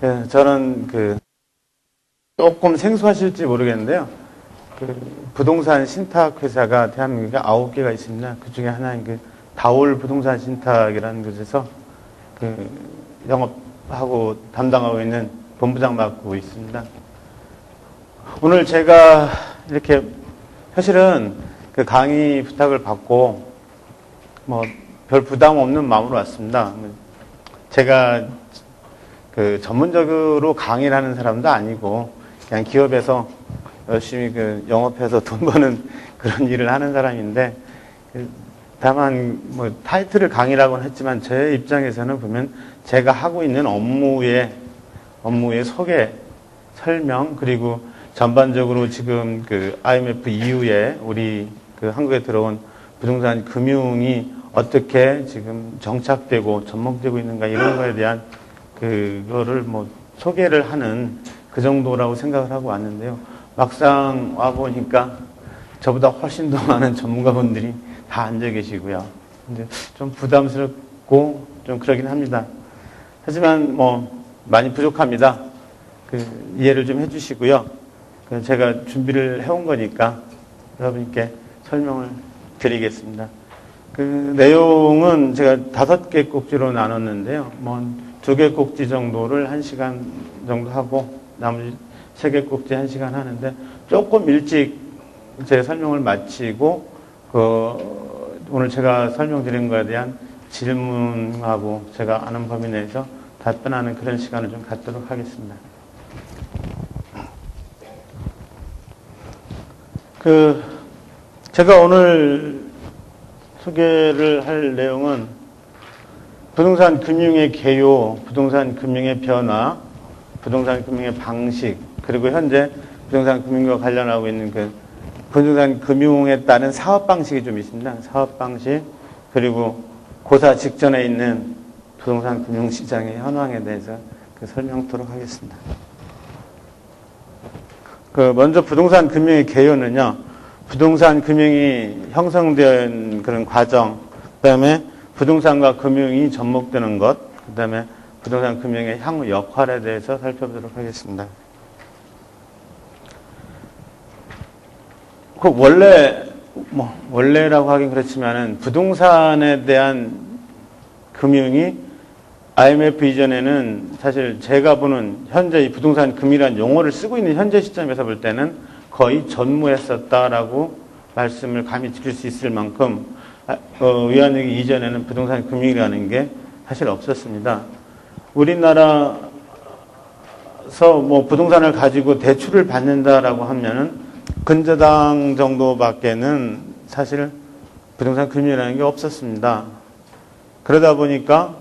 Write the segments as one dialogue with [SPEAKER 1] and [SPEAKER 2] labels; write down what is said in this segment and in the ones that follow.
[SPEAKER 1] 저는 조금 생소하실지 모르겠는데요. 부동산 신탁 회사가 대한민국에 9개가 있습니다. 그 중에 하나인 다올 부동산 신탁이라는 곳에서 영업하고 담당하고 있는 본부장 맡고 있습니다. 오늘 제가 이렇게 사실은 강의 부탁을 받고 별 부담 없는 마음으로 왔습니다. 제가 전문적으로 강의를 하는 사람도 아니고 그냥 기업에서 열심히 영업해서 돈 버는 그런 일을 하는 사람인데, 다만 타이틀을 강의라고는 했지만 제 입장에서는 보면 제가 하고 있는 업무의 소개, 설명, 그리고 전반적으로 지금 IMF 이후에 우리 한국에 들어온 부동산 금융이 어떻게 지금 정착되고 접목되고 있는가, 이런 거에 대한 그거를 소개를 하는 그 정도라고 생각을 하고 왔는데요. 막상 와보니까 저보다 훨씬 더 많은 전문가분들이 다 앉아 계시고요. 근데 좀 부담스럽고 좀 그러긴 합니다. 하지만 많이 부족합니다. 이해를 좀 해주시고요. 제가 준비를 해온 거니까 여러분께 설명을 드리겠습니다. 내용은 제가 5개 꼭지로 나눴는데요. 2개 꼭지 정도를 1시간 정도 하고 나머지 3개 꼭지 1시간 하는데, 조금 일찍 제 설명을 마치고 오늘 제가 설명드린 거에 대한 질문하고 제가 아는 범위 내에서 답변하는 그런 시간을 좀 갖도록 하겠습니다. 제가 오늘 소개를 할 내용은 부동산 금융의 개요, 부동산 금융의 변화, 부동산 금융의 방식, 그리고 현재 부동산 금융과 관련하고 있는 부동산 금융에 따른 사업 방식이 좀 있습니다. 사업 방식, 그리고 고사 직전에 있는 부동산 금융 시장의 현황에 대해서 설명토록 하겠습니다. 먼저 부동산 금융의 개요는요, 부동산 금융이 형성된 그런 과정, 그 다음에 부동산과 금융이 접목되는 것, 그 다음에 부동산 금융의 향후 역할에 대해서 살펴보도록 하겠습니다. 원래라고 하긴 그렇지만은 부동산에 대한 금융이 IMF 이전에는 사실 제가 보는 현재 이 부동산 금융이라는 용어를 쓰고 있는 현재 시점에서 볼 때는 거의 전무했었다라고 말씀을 감히 드릴 수 있을 만큼 위안역이 이전에는 부동산 금융이라는 게 사실 없었습니다. 우리나라에서 부동산을 가지고 대출을 받는다라고 하면은 근저당 정도밖에는 사실 부동산 금융이라는 게 없었습니다. 그러다 보니까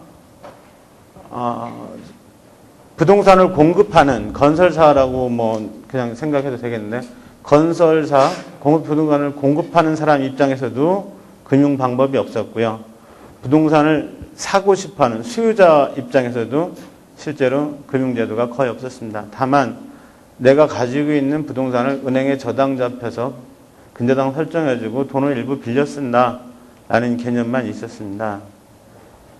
[SPEAKER 1] 부동산을 공급하는 건설사라고 그냥 생각해도 되겠는데, 건설사, 부동산을 공급하는 사람 입장에서도 금융 방법이 없었고요. 부동산을 사고 싶어하는 수요자 입장에서도 실제로 금융제도가 거의 없었습니다. 다만 내가 가지고 있는 부동산을 은행에 저당 잡혀서 근저당 설정해주고 돈을 일부 빌려 쓴다라는 개념만 있었습니다.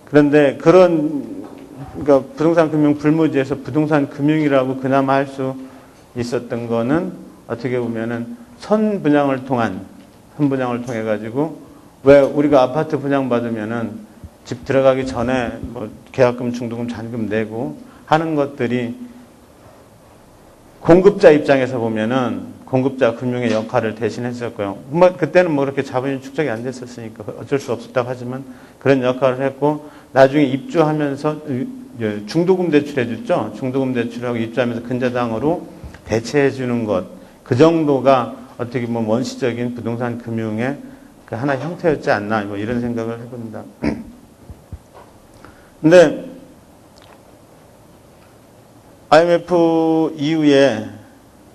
[SPEAKER 1] 그런데 그러니까 부동산 금융 불모지에서 부동산 금융이라고 그나마 할 수 있었던 거는 어떻게 보면은 선분양을 통해 가지고, 왜 우리가 아파트 분양 받으면은 집 들어가기 전에 계약금, 중도금, 잔금 내고 하는 것들이 공급자 입장에서 보면은 공급자 금융의 역할을 대신했었고요. 그때는 그렇게 자본이 축적이 안 됐었으니까 어쩔 수 없었다고 하지만 그런 역할을 했고, 나중에 입주하면서 중도금 대출해줬죠. 중도금 대출하고 입주하면서 근저당으로 대체해주는 것, 그 정도가 어떻게 보면 원시적인 부동산 금융의 하나의 형태였지 않나, 이런 생각을 해봅니다. 근데 IMF 이후에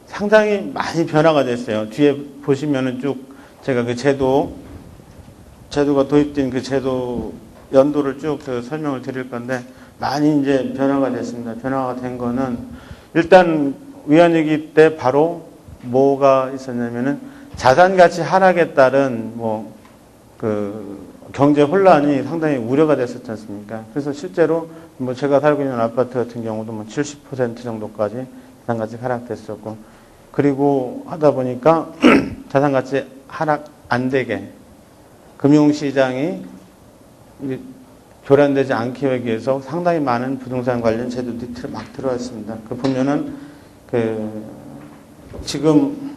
[SPEAKER 1] 상당히 많이 변화가 됐어요. 뒤에 보시면은 쭉 제가 제도가 도입된 제도 연도를 쭉 설명을 드릴 건데, 많이 이제 변화가 됐습니다. 변화가 된 거는 일단 위안위기 때 바로 뭐가 있었냐면은 자산 가치 하락에 따른 경제 혼란이 상당히 우려가 됐었지 않습니까? 그래서 실제로 뭐 제가 살고 있는 아파트 같은 경우도 뭐 70% 정도까지 자산가치 하락됐었고, 그리고 하다 보니까 자산가치 하락 안 되게 금융시장이 교란되지 않게 하기 위해서 상당히 많은 부동산 관련 제도들이 막 들어왔습니다. 보면은 지금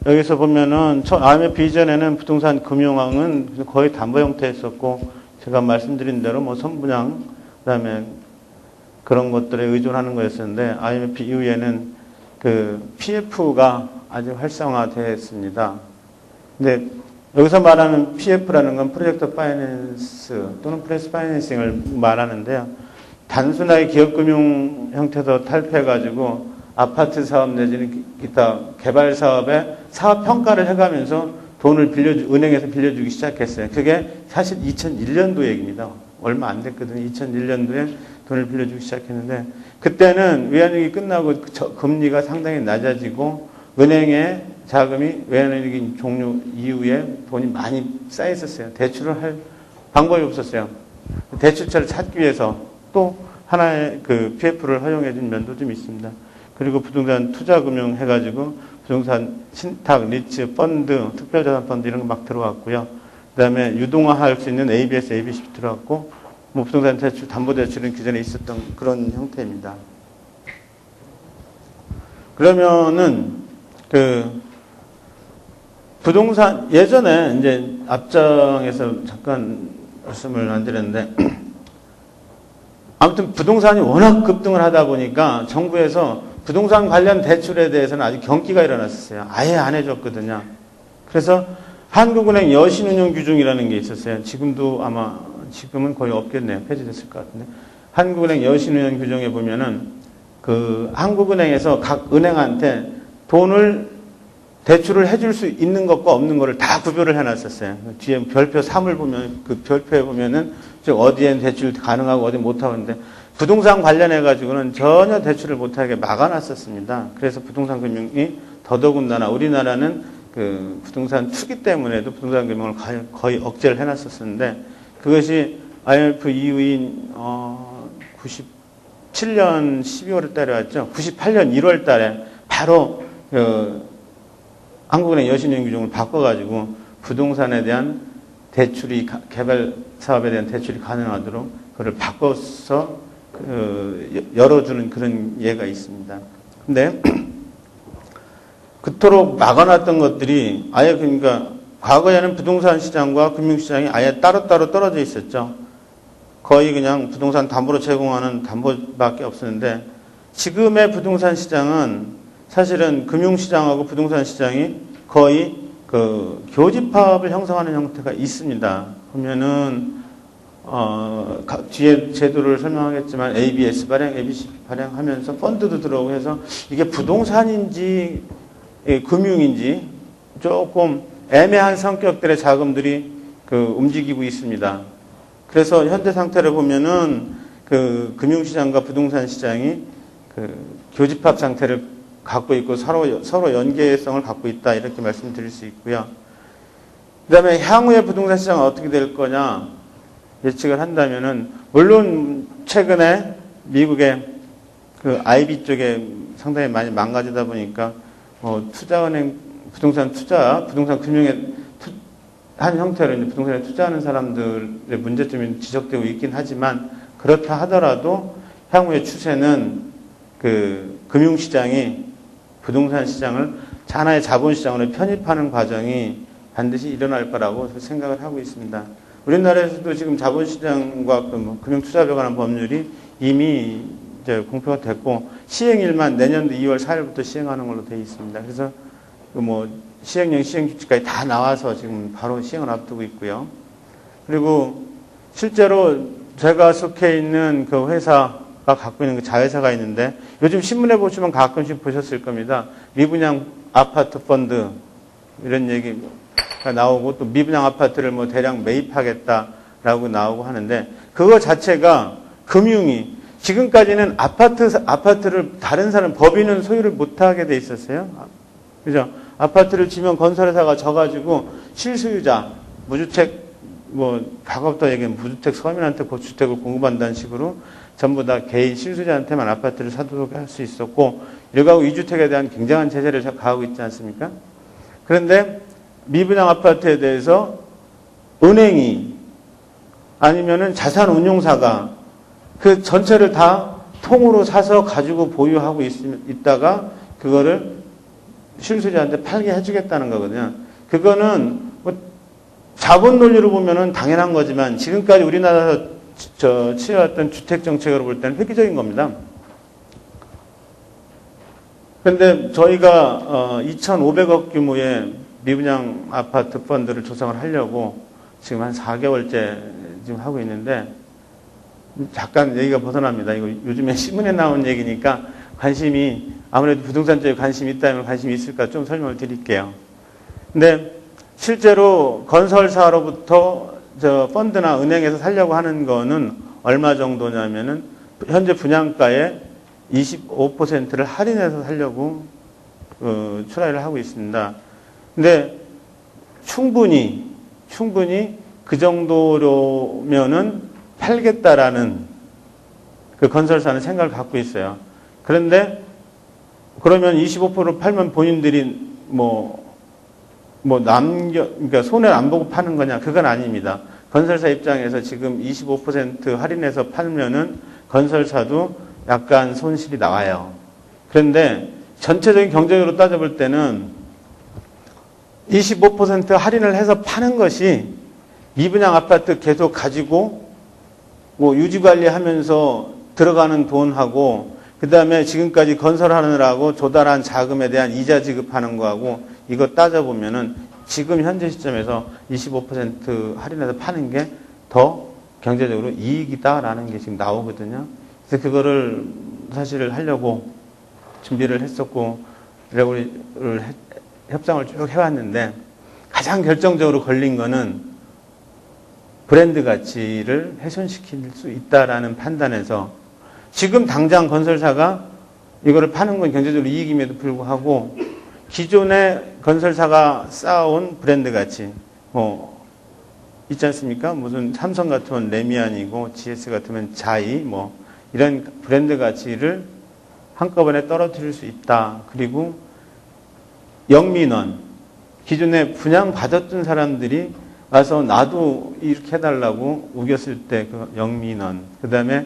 [SPEAKER 1] 여기서 보면은 IMF 이전에는 부동산 금융왕은 거의 담보 형태였었고, 제가 말씀드린 대로 뭐 선분양, 그다음에 그런 것들에 의존하는 거였었는데, IMF 이후에는 PF가 아주 활성화되었습니다. 근데 여기서 말하는 PF라는 건 프로젝트 파이낸스 또는 프레스 파이낸싱을 말하는데요. 단순하게 기업금융 형태도 탈피해가지고 아파트 사업 내지는 기타 개발 사업에 사업 평가를 해가면서 돈을 은행에서 빌려주기 시작했어요. 그게 사실 2001년도 얘기입니다. 얼마 안 됐거든요. 2001년도에 돈을 빌려주기 시작했는데, 그때는 외환위기 끝나고 금리가 상당히 낮아지고 은행에 자금이 외환위기 종료 이후에 돈이 많이 쌓여 있었어요. 대출을 할 방법이 없었어요. 대출처를 찾기 위해서 또 하나의 PF를 허용해 준 면도 좀 있습니다. 그리고 부동산 투자금융 해가지고 부동산 신탁, 리츠, 펀드, 특별자산펀드 이런 거 막 들어왔고요. 그 다음에 유동화할 수 있는 ABS, ABC 들어왔고, 뭐 부동산 대출, 담보대출은 기존에 있었던 그런 형태입니다. 그러면은 부동산 예전에 이제 앞장에서 잠깐 말씀을 안 드렸는데, 아무튼 부동산이 워낙 급등을 하다 보니까 정부에서 부동산 관련 대출에 대해서는 아주 경기가 일어났었어요. 아예 안 해줬거든요. 그래서 한국은행 여신운용규정이라는 게 있었어요. 지금은 거의 없겠네요. 폐지됐을 것 같은데. 한국은행 여신운용규정에 보면은 한국은행에서 각 은행한테 대출을 해줄 수 있는 것과 없는 것을 다 구별을 해놨었어요. 뒤에 별표 3을 보면, 별표에 보면은, 어디엔 대출 가능하고 어디 못하는데, 부동산 관련해가지고는 전혀 대출을 못하게 막아놨었습니다. 그래서 부동산 금융이 더더군다나 우리나라는 부동산 투기 때문에도 부동산 금융을 거의 억제를 해놨었는데, 그것이 IMF 이후인, 97년 12월 달에 왔죠. 98년 1월 달에 바로, 한국은행 여신운용 규정을 바꿔가지고 부동산에 대한 대출이, 개발 사업에 대한 대출이 가능하도록 그걸 바꿔서 열어주는 그런 예가 있습니다. 근데 그토록 막아놨던 것들이 아예 그러니까 과거에는 부동산 시장과 금융시장이 아예 따로따로 떨어져 있었죠. 거의 그냥 부동산 담보로 제공하는 담보밖에 없었는데, 지금의 부동산 시장은 사실은 금융시장하고 부동산 시장이 거의 교집합을 형성하는 형태가 있습니다. 보면은, 뒤에 제도를 설명하겠지만 ABS 발행, ABC 발행하면서 펀드도 들어오고 해서 이게 부동산인지 금융인지 조금 애매한 성격들의 자금들이 움직이고 있습니다. 그래서 현재 상태를 보면은 금융시장과 부동산 시장이 교집합 상태를 갖고 있고 서로 연계성을 갖고 있다, 이렇게 말씀드릴 수 있고요. 그 다음에 향후의 부동산 시장은 어떻게 될 거냐 예측을 한다면은, 물론 최근에 미국의 IB 쪽에 상당히 많이 망가지다 보니까 투자은행, 부동산 금융의 한 형태로 이제 부동산에 투자하는 사람들의 문제점이 지적되고 있긴 하지만, 그렇다 하더라도 향후의 추세는 금융시장이 부동산 시장을 하나의 자본시장으로 편입하는 과정이 반드시 일어날 거라고 생각을 하고 있습니다. 우리나라에서도 지금 자본시장과 금융투자에 관한 법률이 이미 이제 공표가 됐고, 시행일만 내년도 2월 4일부터 시행하는 걸로 되어 있습니다. 그래서 시행령, 시행규칙까지 다 나와서 지금 바로 시행을 앞두고 있고요. 그리고 실제로 제가 속해 있는 회사가 갖고 있는 자회사가 있는데, 요즘 신문에 보시면 가끔씩 보셨을 겁니다. 미분양 아파트 펀드 이런 얘기가 나오고, 또 미분양 아파트를 대량 매입하겠다라고 나오고 하는데, 그거 자체가 금융이 지금까지는 아파트를 다른 사람 법인은 소유를 못하게 돼 있었어요. 그죠? 아파트를 지면 건설회사가 져가지고 실소유자, 무주택, 과거부터 얘기한 무주택 서민한테 고주택을 공급한다는 식으로 전부 다 개인 실소유자한테만 아파트를 사도록 할 수 있었고, 1가구 2주택에 대한 굉장한 제재를 가하고 있지 않습니까? 그런데 미분양 아파트에 대해서 은행이 아니면은 자산운용사가 그 전체를 다 통으로 사서 가지고 보유하고 있다가 그거를 실소유자한테 팔게 해주겠다는 거거든요. 그거는 자본 논리로 보면은 당연한 거지만 지금까지 우리나라에서 취해왔던 주택 정책으로 볼 때는 획기적인 겁니다. 그런데 저희가 2,500억 규모의 미분양 아파트 펀드를 조성을 하려고 지금 한 4개월째 지금 하고 있는데, 잠깐 얘기가 벗어납니다. 이거 요즘에 신문에 나온 얘기니까 관심이, 아무래도 부동산 쪽에 관심이 있다면 관심이 있을까 좀 설명을 드릴게요. 근데 실제로 건설사로부터 펀드나 은행에서 살려고 하는 거는 얼마 정도냐면은 현재 분양가의 25%를 할인해서 살려고 출하를 하고 있습니다. 근데 충분히 그 정도로면은 팔겠다라는 그 건설사는 생각을 갖고 있어요. 그런데 그러면 25% 팔면 본인들이 그러니까 손해를 안 보고 파는 거냐? 그건 아닙니다. 건설사 입장에서 지금 25% 할인해서 팔면은 건설사도 약간 손실이 나와요. 그런데 전체적인 경쟁으로 따져볼 때는 25% 할인을 해서 파는 것이 미분양 아파트 계속 가지고 유지관리하면서 들어가는 돈하고, 그 다음에 지금까지 건설하느라고 조달한 자금에 대한 이자 지급하는 거하고 이거 따져보면은 지금 현재 시점에서 25% 할인해서 파는 게 더 경제적으로 이익이다라는 게 지금 나오거든요. 그래서 그거를 사실 하려고 준비를 했었고, 협상을 쭉 해왔는데 가장 결정적으로 걸린 거는 브랜드 가치를 훼손시킬 수 있다라는 판단에서, 지금 당장 건설사가 이거를 파는 건 경제적으로 이익임에도 불구하고 기존의 건설사가 쌓아온 브랜드 가치, 있지 않습니까? 무슨 삼성 같으면 레미안이고 GS 같으면 자이, 이런 브랜드 가치를 한꺼번에 떨어뜨릴 수 있다. 그리고 영민원, 기존에 분양받았던 사람들이 와서 나도 이렇게 해달라고 우겼을 때 그 영민원, 그 다음에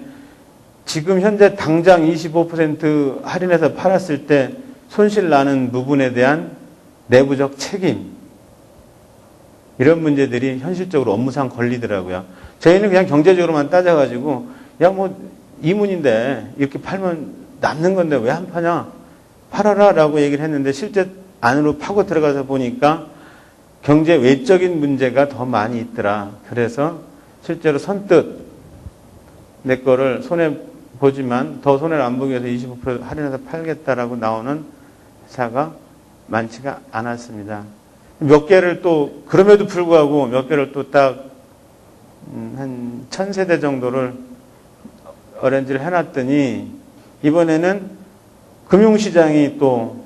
[SPEAKER 1] 지금 현재 당장 25% 할인해서 팔았을 때 손실 나는 부분에 대한 내부적 책임, 이런 문제들이 현실적으로 업무상 걸리더라고요. 저희는 그냥 경제적으로만 따져가지고 이문인데 이렇게 팔면 남는 건데 왜 안 파냐, 팔아라 라고 얘기를 했는데, 실제 안으로 파고 들어가서 보니까 경제 외적인 문제가 더 많이 있더라. 그래서 실제로 선뜻 내 거를 손해보지만 더 손해를 안 보기 위해서 25% 할인해서 팔겠다라고 나오는 회사가 많지가 않았습니다. 몇 개를 또, 그럼에도 불구하고 몇 개를 또 딱 한 1000세대 정도를 어렌지를 해놨더니 이번에는 금융시장이 또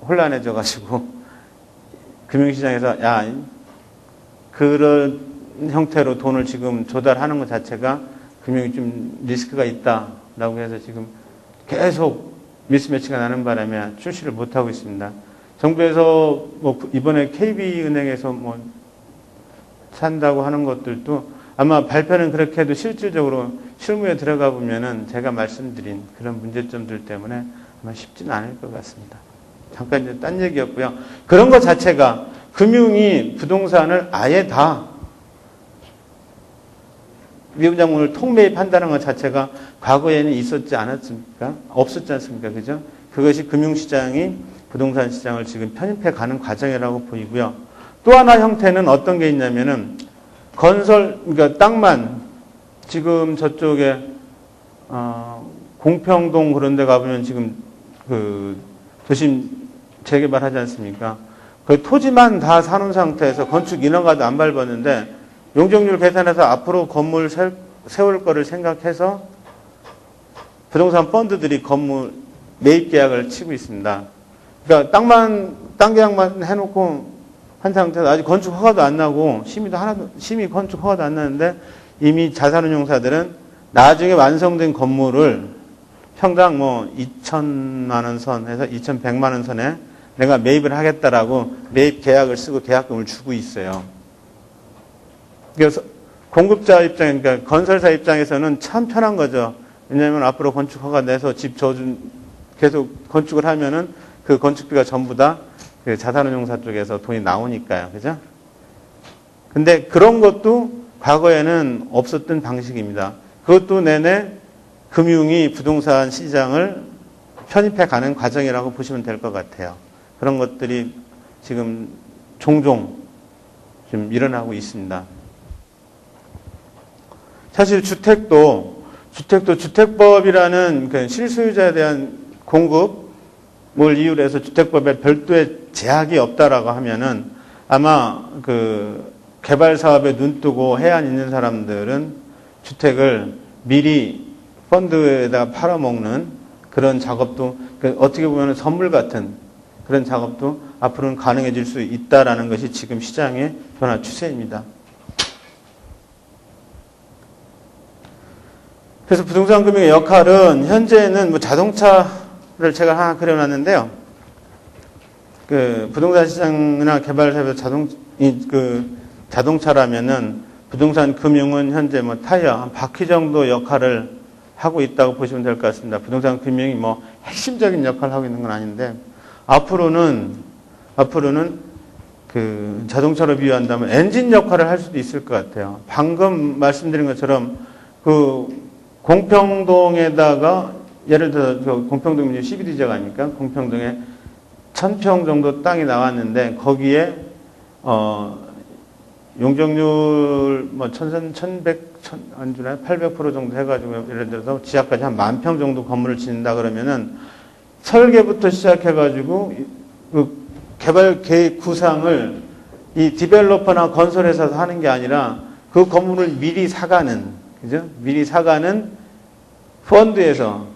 [SPEAKER 1] 혼란해져가지고 금융시장에서 그런 형태로 돈을 지금 조달하는 것 자체가 금융이 좀 리스크가 있다라고 해서 지금 계속 미스매치가 나는 바람에 출시를 못하고 있습니다. 정부에서 이번에 KB은행에서 산다고 하는 것들도 아마 발표는 그렇게 해도 실질적으로 실무에 들어가 보면은 제가 말씀드린 그런 문제점들 때문에 아마 쉽지는 않을 것 같습니다. 잠깐 이제 딴 얘기였고요. 그런 것 자체가 금융이 부동산을 아예 다 미분양물을 통매입한다는 것 자체가 과거에는 있었지 않았습니까? 없었지 않습니까? 그죠? 그것이 금융시장이 부동산 시장을 지금 편입해 가는 과정이라고 보이고요. 또 하나 형태는 어떤 게 있냐면은 그러니까 땅만 지금 저쪽에 공평동 그런 데 가보면 지금 그 도심 재개발하지 않습니까? 그 토지만 다 사놓은 상태에서 건축 인허가도 안 밟았는데 용적률 계산해서 앞으로 건물 세울 거를 생각해서 부동산 펀드들이 건물 매입 계약을 치고 있습니다. 그러니까 땅 계약만 해놓고 한 상태에서 아직 건축 허가도 안 나고 심의 건축 허가도 안 나는데 이미 자산운용사들은 나중에 완성된 건물을 평당 뭐 2천만 원 선에서 2,100만 원 선에 내가 매입을 하겠다라고 매입 계약을 쓰고 계약금을 주고 있어요. 그래서 공급자 입장, 그러니까 건설사 입장에서는 참 편한 거죠. 왜냐하면 앞으로 건축 허가 내서 집 계속 건축을 하면은 그 건축비가 전부 다 그 자산운용사 쪽에서 돈이 나오니까요. 그죠? 근데 그런 것도 과거에는 없었던 방식입니다. 그것도 내내 금융이 부동산 시장을 편입해 가는 과정이라고 보시면 될 것 같아요. 그런 것들이 지금 종종 좀 일어나고 있습니다. 사실 주택도 주택법이라는 그 실소유자에 대한 공급을 이유로 해서 주택법에 별도의 제약이 없다라고 하면은 아마 그 개발 사업에 눈 뜨고 해안 있는 사람들은 주택을 미리 펀드에다가 팔아먹는 그런 작업도 어떻게 보면 선물 같은 그런 작업도 앞으로는 가능해질 수 있다라는 것이 지금 시장의 변화 추세입니다. 그래서 부동산 금융의 역할은 현재는 뭐 자동차를 제가 하나 그려놨는데요. 그 부동산 시장이나 개발 사업에 자동차라면은 부동산 금융은 현재 뭐 타이어 한 바퀴 정도 역할을 하고 있다고 보시면 될 것 같습니다. 부동산 금융이 뭐 핵심적인 역할을 하고 있는 건 아닌데 앞으로는 그 자동차로 비유한다면 엔진 역할을 할 수도 있을 것 같아요. 방금 말씀드린 것처럼 그 공평동에다가 예를 들어 저 공평동이 CBD지역 아닙니까? 공평동에 1,000평 정도 땅이 나왔는데 거기에 용적률 뭐 800% 정도 해가지고 예를 들어서 지하까지 한 10,000평 정도 건물을 짓는다 그러면은 설계부터 시작해가지고 그 개발 계획 구상을 이 디벨로퍼나 건설회사에서 하는 게 아니라 그 건물을 미리 사가는, 그죠? 미리 사가는 펀드에서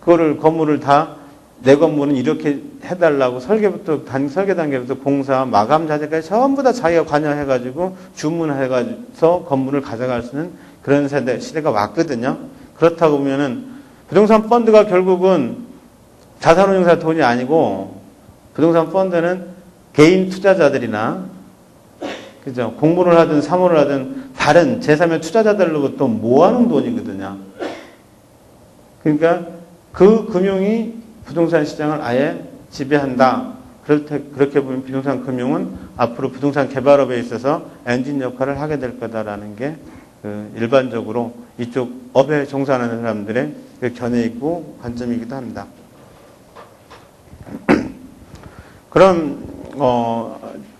[SPEAKER 1] 그거를 건물을 다 내 건물은 이렇게 해달라고 설계부터 설계 단계부터 공사 마감 자재까지 전부 다 자기가 관여해가지고 주문해가지고 건물을 가져갈 수 있는 그런 시대가 왔거든요. 그렇다고 보면은 부동산 펀드가 결국은 자산운용사 돈이 아니고 부동산 펀드는 개인 투자자들이나 그죠? 공모를 하든 사모를 하든 다른 제3의 투자자들로부터 모아놓은 돈이거든요. 그러니까 그 금융이 부동산 시장을 아예 지배한다. 그렇게 보면 부동산 금융은 앞으로 부동산 개발업에 있어서 엔진 역할을 하게 될 거다라는 게 일반적으로 이쪽 업에 종사하는 사람들의 견해이고 관점이기도 합니다. 그럼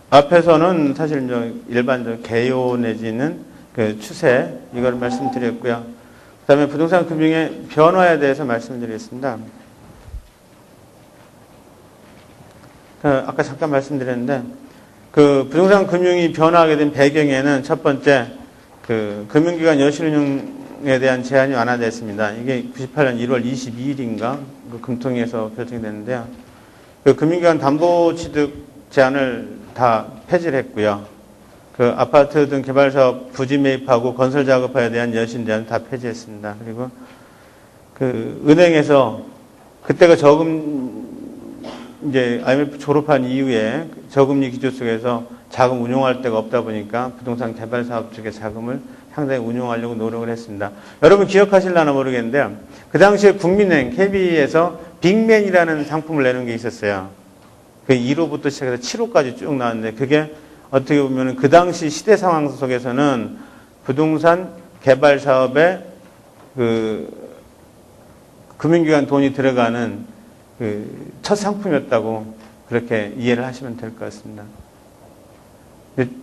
[SPEAKER 1] 앞에서는 사실 이제 일반적 개요 내지는 그 추세 이걸 말씀드렸고요. 그다음에 부동산 금융의 변화에 대해서 말씀드리겠습니다. 아까 잠깐 말씀드렸는데 그 부동산 금융이 변화하게 된 배경에는 첫 번째 그 금융기관 여실운용에 대한 제한이 완화됐습니다. 이게 98년 1월 22일인가 그 금통위에서 결정이 됐는데요. 그 금융기관 담보취득 제한을 다 폐지를 했고요. 그 아파트 등 개발사업 부지 매입하고 건설 작업화에 대한 여신 제한 다 폐지했습니다. 그리고 그 은행에서 그때가 이제 IMF 졸업한 이후에 저금리 기조 속에서 자금 운용할 데가 없다 보니까 부동산 개발 사업 쪽에 자금을 상당히 운용하려고 노력을 했습니다. 여러분 기억하실려나 모르겠는데요. 그 당시에 국민은행, KB에서 빅맨이라는 상품을 내는 게 있었어요. 그 1호부터 시작해서 7호까지 쭉 나왔는데 그게 어떻게 보면 그 당시 시대 상황 속에서는 부동산 개발 사업에 그 금융기관 돈이 들어가는 그 첫 상품이었다고 그렇게 이해를 하시면 될 것 같습니다.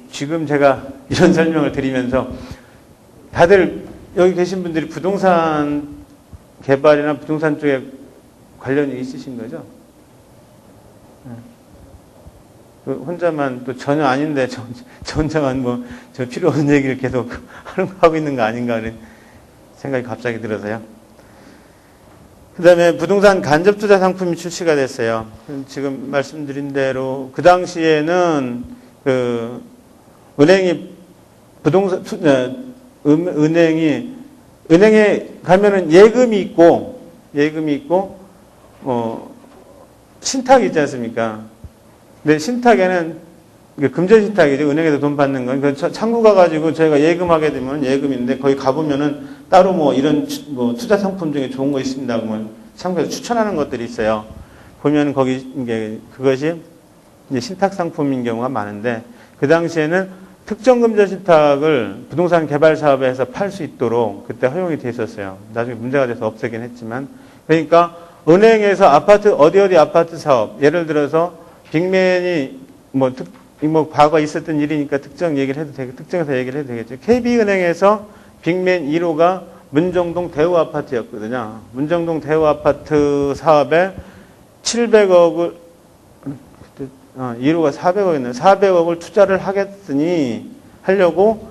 [SPEAKER 1] 지금 제가 이런 설명을 드리면서 다들 여기 계신 분들이 부동산 개발이나 부동산 쪽에 관련이 있으신 거죠? 혼자만 또 전혀 아닌데 저 혼자만 뭐 저 필요 없는 얘기를 계속 하고 있는 거 아닌가 하는 생각이 갑자기 들어서요. 그 다음에 부동산 간접 투자 상품이 출시가 됐어요. 지금 말씀드린 대로 그 당시에는 그 은행이 부동산 은행에 가면은 예금이 있고 신탁이 있지 않습니까? 근데 신탁에는 금전신탁이죠. 은행에서 돈 받는 건. 그 창구 가가지고 저희가 예금하게 되면 예금인데 거기 가보면은 따로 뭐 이런 투자 상품 중에 좋은 거 있습니다. 그러면 창구에서 추천하는 것들이 있어요. 보면 거기 그것이 이제 신탁 상품인 경우가 많은데 그 당시에는 특정 금전신탁을 부동산 개발 사업에서 팔 수 있도록 그때 허용이 돼 있었어요. 나중에 문제가 돼서 없애긴 했지만. 그러니까 은행에서 어디 아파트 사업, 예를 들어서 빅맨이 과거 있었던 일이니까 특정해서 얘기를 해도 되겠죠. KB은행에서 빅맨 1호가 문정동 대우 아파트였거든요. 문정동 대우 아파트 사업에 700억을, 1호가 400억이었나요? 400억을 투자를 하려고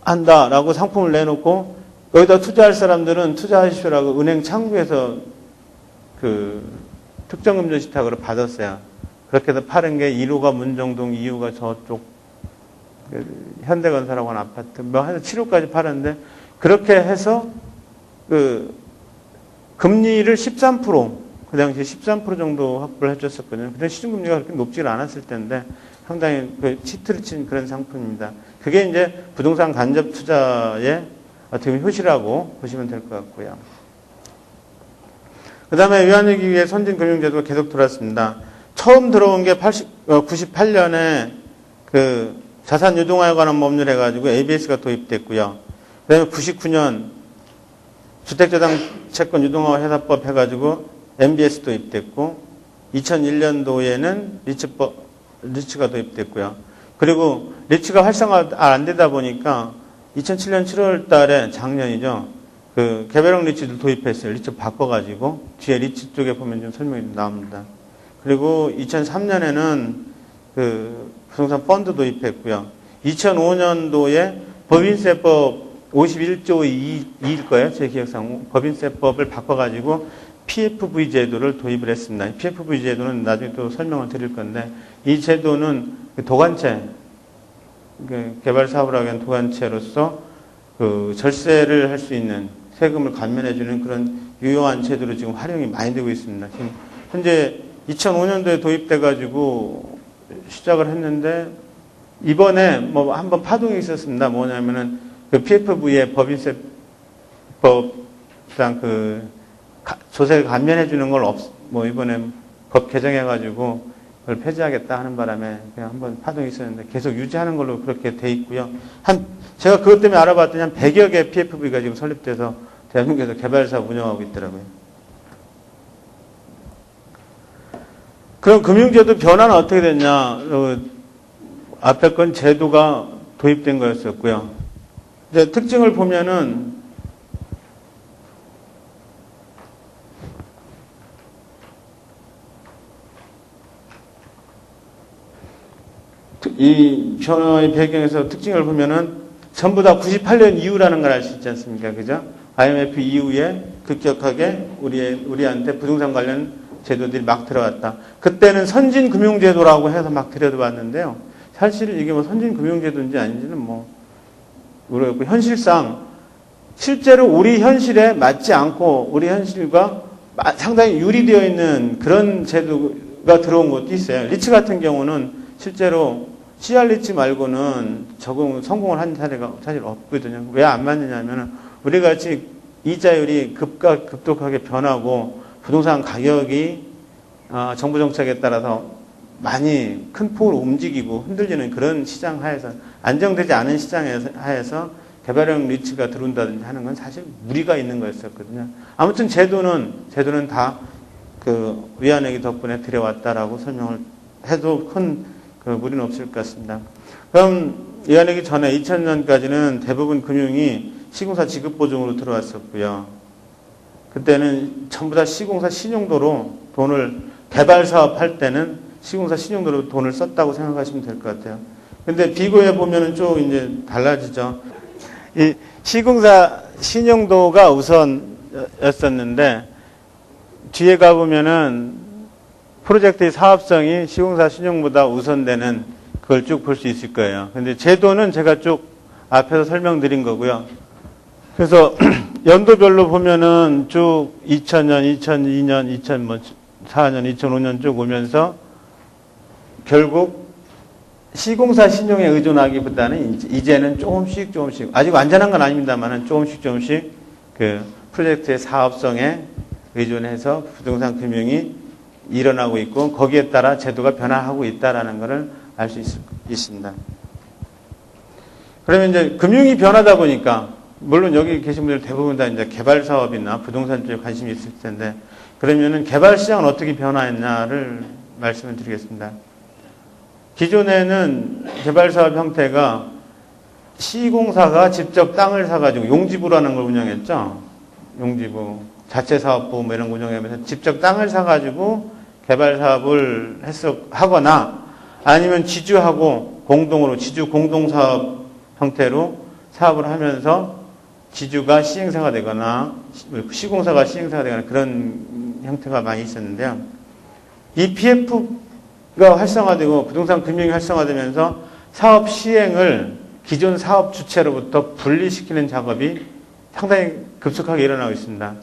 [SPEAKER 1] 한다라고 상품을 내놓고 여기다 투자할 사람들은 투자하십시오라고 은행 창구에서 그 특정금전신탁으로 받았어요. 그렇게 해서 파는 게 1호가 문정동, 2호가 저쪽 현대건설하고 하는 아파트 해서 7호까지 팔았는데 그렇게 해서 그 금리를 13%, 그 당시에 13% 정도 확보를 해줬었거든요. 근데 시중금리가 그렇게 높지가 않았을 텐데 상당히 그 치트를 친 그런 상품입니다. 그게 이제 부동산 간접 투자의 어떻게 보면 효시라고 보시면 될 것 같고요. 그 다음에 외환위기의 선진금융제도가 계속 들어왔습니다. 처음 들어온 게 98년에 그 자산유동화에 관한 법률 해가지고 ABS가 도입됐고요. 그 다음에 99년 주택저당채권 유동화 회사법 해가지고 MBS 도입됐고 2001년도에는 리츠가 도입됐고요. 그리고 리츠가 활성화 안 되다 보니까 2007년 7월 달에 작년이죠. 그 개별형 리츠도 도입했어요. 리츠 바꿔가지고 뒤에 리츠 쪽에 보면 좀 설명이 나옵니다. 그리고 2003년에는 그 부동산 펀드 도입했고요. 2005년도에 법인세법 51조 2일 거예요. 제 기억상 법인세법을 바꿔가지고 PFV 제도를 도입을 했습니다. PFV 제도는 나중에 또 설명을 드릴 건데 이 제도는 도관체, 개발 사업을 하기 위한 도관체로서 그 절세를 할 수 있는 세금을 감면해주는 그런 유용한 제도로 지금 활용이 많이 되고 있습니다. 지금 현재 2005년도에 도입돼가지고 시작을 했는데 이번에 한번 파동이 있었습니다. 뭐냐면은 그 PFV의 법인세법상 그 조세 감면해주는 걸 이번에 법 개정해가지고 그걸 폐지하겠다 하는 바람에 그냥 한번 파동이 있었는데 계속 유지하는 걸로 그렇게 돼 있고요. 제가 그것 때문에 알아봤더니 한 100여 개 PFV가 지금 설립돼서 대한민국에서 개발사업 운영하고 있더라고요. 그럼 금융제도 변화는 어떻게 됐냐? 앞에 건 제도가 도입된 거였었고요. 이제 특징을 보면은 이 변화의 배경에서 특징을 보면은 전부 다 98년 이후라는 걸 알 수 있지 않습니까? 그죠? IMF 이후에 급격하게 우리한테 부동산 관련 제도들이 막 들어왔다. 그때는 선진금융제도라고 해서 막 들여다봤는데요. 사실 이게 선진금융제도인지 아닌지는 모르겠고, 현실상 실제로 우리 현실에 맞지 않고 우리 현실과 상당히 유리되어 있는 그런 제도가 들어온 것도 있어요. 리츠 같은 경우는 실제로 CR 리츠 말고는 성공을 한 사례가 사실 없거든요. 왜 안 맞느냐면은 우리 같이 이자율이 급격하게 변하고 부동산 가격이 정부 정책에 따라서 많이 큰 폭으로 움직이고 흔들리는 그런 시장 하에서 안정되지 않은 시장 하에서 개발형 리츠가 들어온다든지 하는 건 사실 무리가 있는 거였었거든요. 아무튼 제도는 다 그 위안회계 덕분에 들여왔다라고 설명을 해도 큰 그 무리는 없을 것 같습니다. 그럼 위안회계 전에 2000년까지는 대부분 금융이 시공사 지급보증으로 들어왔었고요. 그때는 전부 다 시공사 신용도로 돈을 개발 사업 할 때는 시공사 신용도로 돈을 썼다고 생각하시면 될 것 같아요. 근데 비교해 보면은 좀 이제 달라지죠. 이 시공사 신용도가 우선 였었는데, 뒤에 가보면은 프로젝트의 사업성이 시공사 신용보다 우선되는 그걸 쭉 볼 수 있을 거예요. 근데 제도는 제가 쭉 앞에서 설명드린 거고요. 그래서 연도별로 보면은 쭉 2000년, 2002년, 2004년, 2005년 쭉 오면서 결국 시공사 신용에 의존하기보다는 이제는 조금씩 아직 완전한 건 아닙니다만은 조금씩 그 프로젝트의 사업성에 의존해서 부동산 금융이 일어나고 있고 거기에 따라 제도가 변화하고 있다라는 것을 알 수 있습니다. 그러면 이제 금융이 변하다 보니까 물론 여기 계신 분들 대부분 다 이제 개발 사업이나 부동산 쪽에 관심이 있을 텐데 그러면은 개발 시장은 어떻게 변화했냐를 말씀을 드리겠습니다. 기존에는 개발 사업 형태가 시공사가 직접 땅을 사가지고 용지부라는 걸 운영했죠. 용지부, 자체 사업부 뭐 이런 거 운영하면서 직접 땅을 사가지고 개발 사업을 하거나 아니면 지주하고 공동으로 지주 공동사업 형태로 사업을 하면서 지주가 시행사가 되거나 시공사가 시행사가 되거나 그런 형태가 많이 있었는데요. EPF가 활성화되고 부동산 금융이 활성화되면서 사업 시행을 기존 사업 주체로부터 분리시키는 작업이 상당히 급속하게 일어나고 있습니다.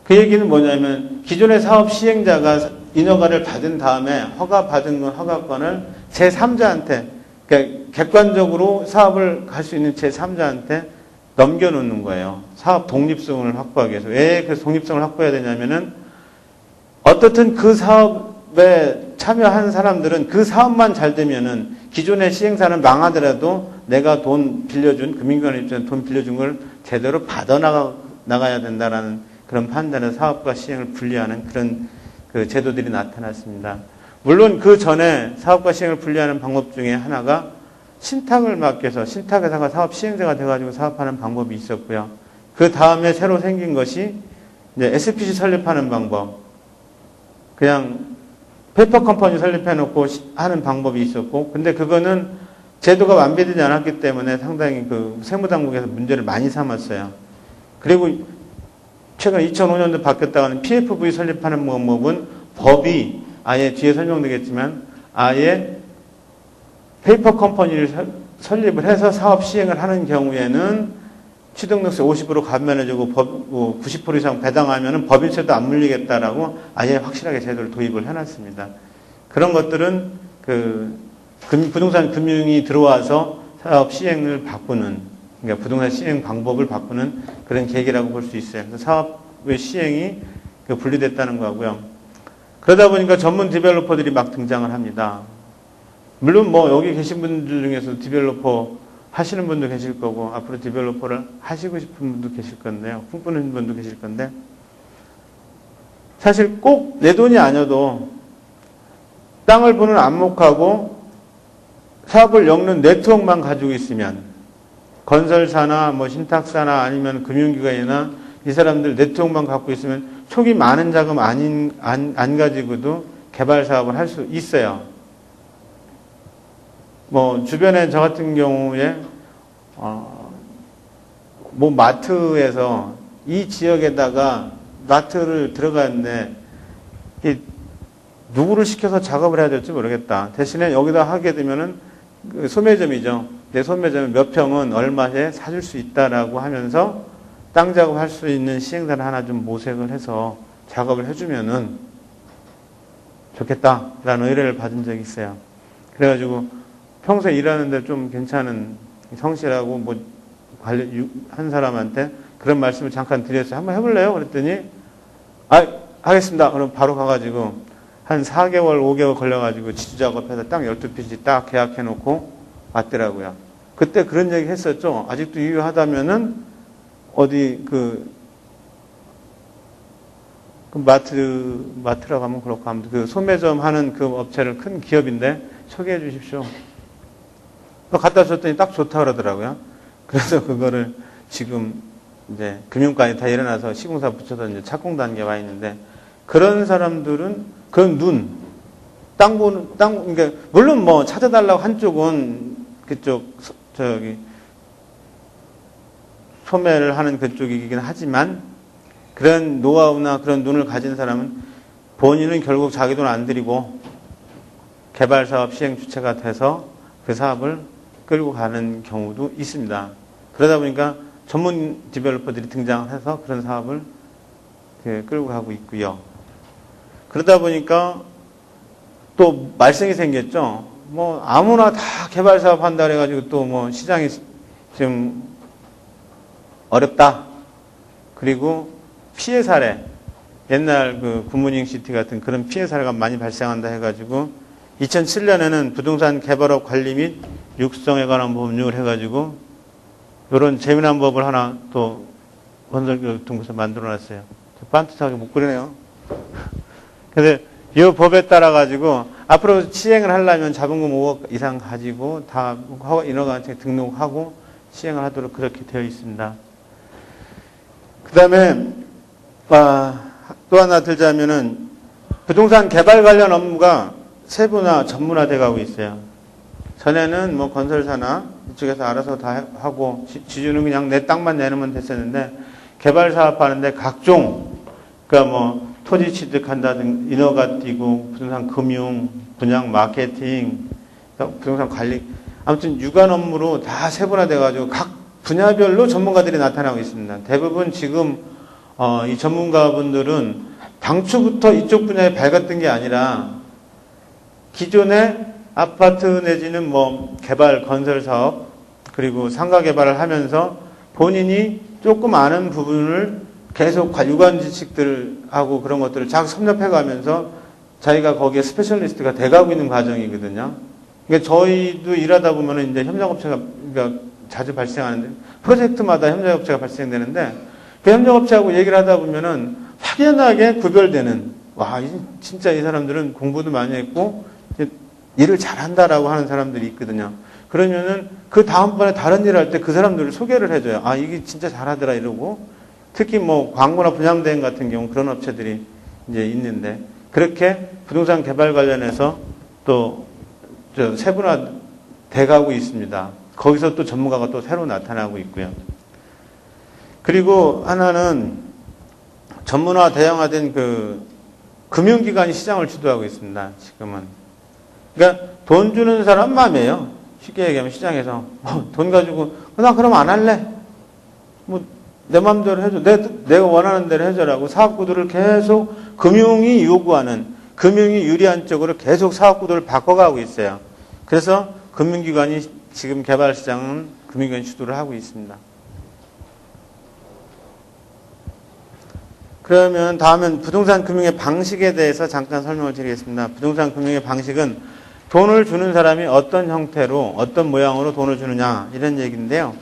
[SPEAKER 1] 그 얘기는 뭐냐면 기존의 사업 시행자가 인허가를 받은 다음에 허가받은 허가권을 제3자한테 그러니까 객관적으로 사업을 할 수 있는 제3자한테 넘겨놓는 거예요. 사업 독립성을 확보하기 위해서. 왜 그 독립성을 확보해야 되냐면은 어떻든 그 사업에 참여한 사람들은 그 사업만 잘 되면은 기존의 시행사는 망하더라도 내가 돈 빌려준 금융기관 입장에서 돈 빌려준 걸 제대로 받아나가야 된다라는 그런 판단에 사업과 시행을 분리하는 그런 그 제도들이 나타났습니다. 물론 그 전에 사업과 시행을 분리하는 방법 중에 하나가 신탁을 맡겨서 신탁회사가 사업 시행자가 돼가지고 사업하는 방법이 있었고요. 그 다음에 새로 생긴 것이 이제 SPC 설립하는 방법. 그냥 페이퍼 컴퍼니 설립해놓고 하는 방법이 있었고, 근데 그거는 제도가 완비되지 않았기 때문에 상당히 그 세무당국에서 문제를 많이 삼았어요. 그리고 최근 2005년도 바뀌었다가는 PFV 설립하는 방법은 법이 아예 뒤에 설명되겠지만 아예 페이퍼 컴퍼니를 설립을 해서 사업 시행을 하는 경우에는 취득세 50% 감면해주고 90% 이상 배당하면 법인세도 안 물리겠다라고 아예 확실하게 제도를 도입을 해놨습니다. 그런 것들은 그 부동산 금융이 들어와서 사업 시행을 바꾸는 그러니까 부동산 시행 방법을 바꾸는 그런 계기라고 볼 수 있어요. 그래서 사업의 시행이 분리됐다는 거고요. 그러다 보니까 전문 디벨로퍼들이 막 등장을 합니다. 물론 뭐 여기 계신 분들 중에서 디벨로퍼 하시는 분도 계실 거고 앞으로 디벨로퍼를 하시고 싶은 분도 계실 건데요. 꿈꾸는 분도 계실 건데 사실 꼭 내 돈이 아니어도 땅을 보는 안목하고 사업을 엮는 네트워크만 가지고 있으면 건설사나 뭐 신탁사나 아니면 금융기관이나 이 사람들 네트워크만 갖고 있으면 초기 많은 자금 안 가지고도 개발 사업을 할 수 있어요. 뭐 주변에 저 같은 경우에 뭐 마트에서 이 지역에다가 마트를 들어갔는데 누구를 시켜서 작업을 해야 될지 모르겠다. 대신에 여기다 하게 되면은 그 소매점이죠. 내 소매점에 몇 평은 얼마에 사줄 수 있다라고 하면서 땅 작업할 수 있는 시행사를 하나 좀 모색을 해서 작업을 해주면은 좋겠다라는 의뢰를 받은 적이 있어요. 그래가지고 평소에 일하는데 좀 괜찮은 성실하고 뭐 한 사람한테 그런 말씀을 잠깐 드렸어요. 한번 해볼래요? 그랬더니 하겠습니다. 그럼 바로 가가지고 한 4개월, 5개월 걸려가지고 지주 작업해서 땅 12피지 딱 계약해놓고 왔더라고요. 그때 그런 얘기 했었죠. 아직도 유효하다면은 어디 마트라고 하면 그렇고 아무튼 그 소매점 하는 그 업체를 큰 기업인데 소개해 주십시오. 갖다 줬더니 딱 좋다 그러더라고요. 그래서 그거를 지금 이제 금융권이 다 일어나서 시공사 붙여서 이제 착공 단계에 와 있는데 그런 사람들은 그 그러니까 물론 뭐 찾아달라고 한쪽은 그쪽 소매를 하는 그쪽이긴 하지만 그런 노하우나 그런 눈을 가진 사람은 본인은 결국 자기 돈 안 들이고 개발 사업 시행 주체가 돼서 그 사업을 끌고 가는 경우도 있습니다. 그러다 보니까 전문 디벨로퍼들이 등장해서 그런 사업을 끌고 가고 있고요. 그러다 보니까 또 말썽이 생겼죠. 뭐 아무나 다 개발 사업 한다 그래가지고 또 뭐 시장이 좀 어렵다. 그리고 피해 사례, 옛날 그 굿모닝 시티 같은 그런 피해 사례가 많이 발생한다 해가지고 2007년에는 부동산 개발업 관리 및 육성에 관한 법률 해가지고 이런 재미난 법을 하나 또 건설교육등부에서 만들어놨어요. 반듯하게 못 그리네요. 그래서 이 법에 따라 가지고 앞으로 시행을 하려면 자본금 5억 이상 가지고 다 인허가한테 등록하고 시행을 하도록 그렇게 되어 있습니다. 그 다음에 또 하나 들자면은 부동산 개발 관련 업무가 세분화, 전문화돼 가고 있어요. 전에는 뭐 건설사나 이쪽에서 알아서 다 하고 지주는 그냥 내 땅만 내놓으면 됐었는데 개발 사업하는데 각종 그러니까 뭐 토지 취득한다든가 인허가 띄고 부동산 금융, 분양 마케팅, 부동산 관리 아무튼 유관 업무로 다 세분화돼 가지고 각 분야별로 전문가들이 나타나고 있습니다. 대부분 지금 이 전문가분들은 당초부터 이쪽 분야에 밝았던 게 아니라 기존에 아파트 내지는 뭐 개발 건설 사업 그리고 상가 개발을 하면서 본인이 조금 아는 부분을 계속 유관 지식들하고 그런 것들을 자꾸 섭렵해 가면서 자기가 거기에 스페셜리스트가 돼가고 있는 과정이거든요. 그러니까 저희도 일하다 보면은 이제 협력업체가 그러니까 자주 발생하는데 프로젝트마다 협력업체가 발생되는데 그 협력업체하고 얘기를 하다 보면은 확연하게 구별되는 와 진짜 이 사람들은 공부도 많이 했고 일을 잘한다라고 하는 사람들이 있거든요. 그러면은 그 다음번에 다른 일을 할 때 그 사람들을 소개를 해줘요. 아 이게 진짜 잘하더라 이러고 특히 뭐 광고나 분양대행 같은 경우 그런 업체들이 이제 있는데 그렇게 부동산 개발 관련해서 또 세분화 돼가고 있습니다. 거기서 또 전문가가 또 새로 나타나고 있고요. 그리고 하나는 전문화 대형화된 그 금융기관이 시장을 주도하고 있습니다. 지금은. 그러니까 돈 주는 사람 마음이에요. 쉽게 얘기하면 시장에서 돈 가지고 나 그럼 안 할래. 뭐 내 마음대로 해줘. 내가 원하는 대로 해줘라고 사업구도를 계속 금융이 요구하는 금융이 유리한 쪽으로 계속 사업구도를 바꿔가고 있어요. 그래서 금융기관이 지금 개발시장은 금융기관이 주도를 하고 있습니다. 그러면 다음은 부동산 금융의 방식에 대해서 잠깐 설명을 드리겠습니다. 부동산 금융의 방식은 돈을 주는 사람이 어떤 형태로 어떤 모양으로 돈을 주느냐 이런 얘기인데요.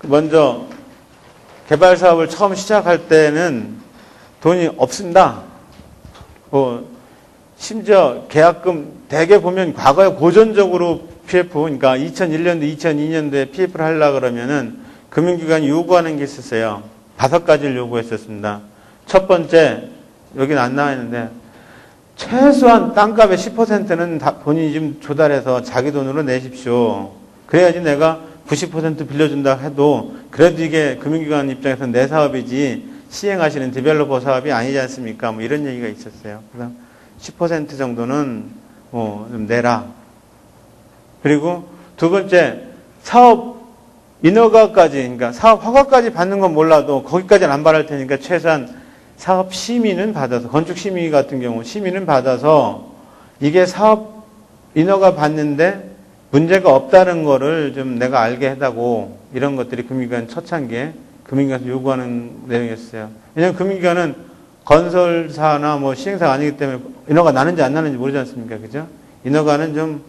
[SPEAKER 1] 먼저 개발 사업을 처음 시작할 때는 돈이 없습니다. 심지어 계약금 대개 보면 과거에 고전적으로 PF 그러니까 2001년도 2002년도에 PF를 하려고 그러면은 금융기관이 요구하는 게 있었어요. 5가지를 요구했었습니다. 첫 번째 여기는 안 나와 있는데 최소한 땅값의 10%는 본인이 좀 조달해서 자기 돈으로 내십시오. 그래야지 내가 90% 빌려준다 해도 그래도 이게 금융기관 입장에서 내 사업이지 시행하시는 디벨로퍼 사업이 아니지 않습니까? 뭐 이런 얘기가 있었어요. 그래서 10% 정도는 좀 내라. 그리고 두 번째 사업 인허가까지 그러니까 사업 허가까지 받는 건 몰라도 거기까지는 안 바랄 테니까 최소한 사업 심의는 받아서 건축 심의 같은 경우 심의는 받아서 이게 사업 인허가 받는데 문제가 없다는 거를 좀 내가 알게 해다고 이런 것들이 금융기관 초창기에 금융기관에서 요구하는 내용이었어요. 왜냐하면 금융기관은 건설사나 뭐 시행사가 아니기 때문에 인허가 나는지 안 나는지 모르지 않습니까? 그죠? 인허가는 좀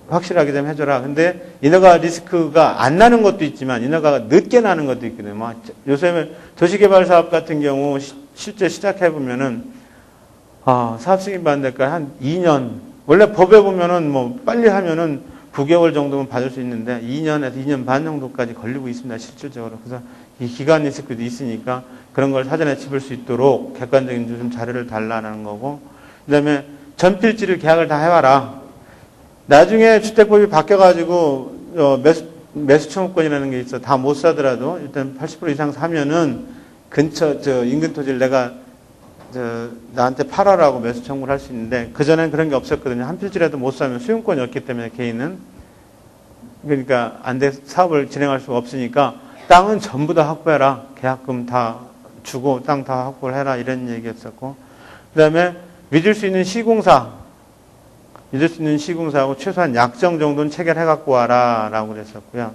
[SPEAKER 1] 확실하게 좀 해줘라. 근데 인허가 리스크가 안 나는 것도 있지만 인허가가 늦게 나는 것도 있거든요. 뭐 요새 도시개발 사업 같은 경우 실제 시작해보면은 사업 승인 받는 데까지 한 2년 원래 법에 보면은 뭐 빨리 하면은 9개월 정도면 받을 수 있는데 2년에서 2년 반 정도까지 걸리고 있습니다. 실질적으로. 그래서 이 기간 리스크도 있으니까 그런 걸 사전에 짚을 수 있도록 객관적인 좀 자료를 달라는 거고 그다음에 전필지를 계약을 다 해와라. 나중에 주택법이 바뀌어가지고 매수 청구권이라는 게 있어. 다 못 사더라도 일단 80% 이상 사면은 근처 인근 토지를 내가 나한테 팔아라고 매수 청구를 할 수 있는데 그전엔 그런 게 없었거든요. 한 필지라도 못 사면 소유권이 없기 때문에 개인은 그러니까 사업을 진행할 수가 없으니까 땅은 전부 다 확보해라. 계약금 다 주고 땅 다 확보를 해라. 이런 얘기였었고 그 다음에 믿을 수 있는 시공사하고 최소한 약정 정도는 체결해 갖고 와라 라고 그랬었고요.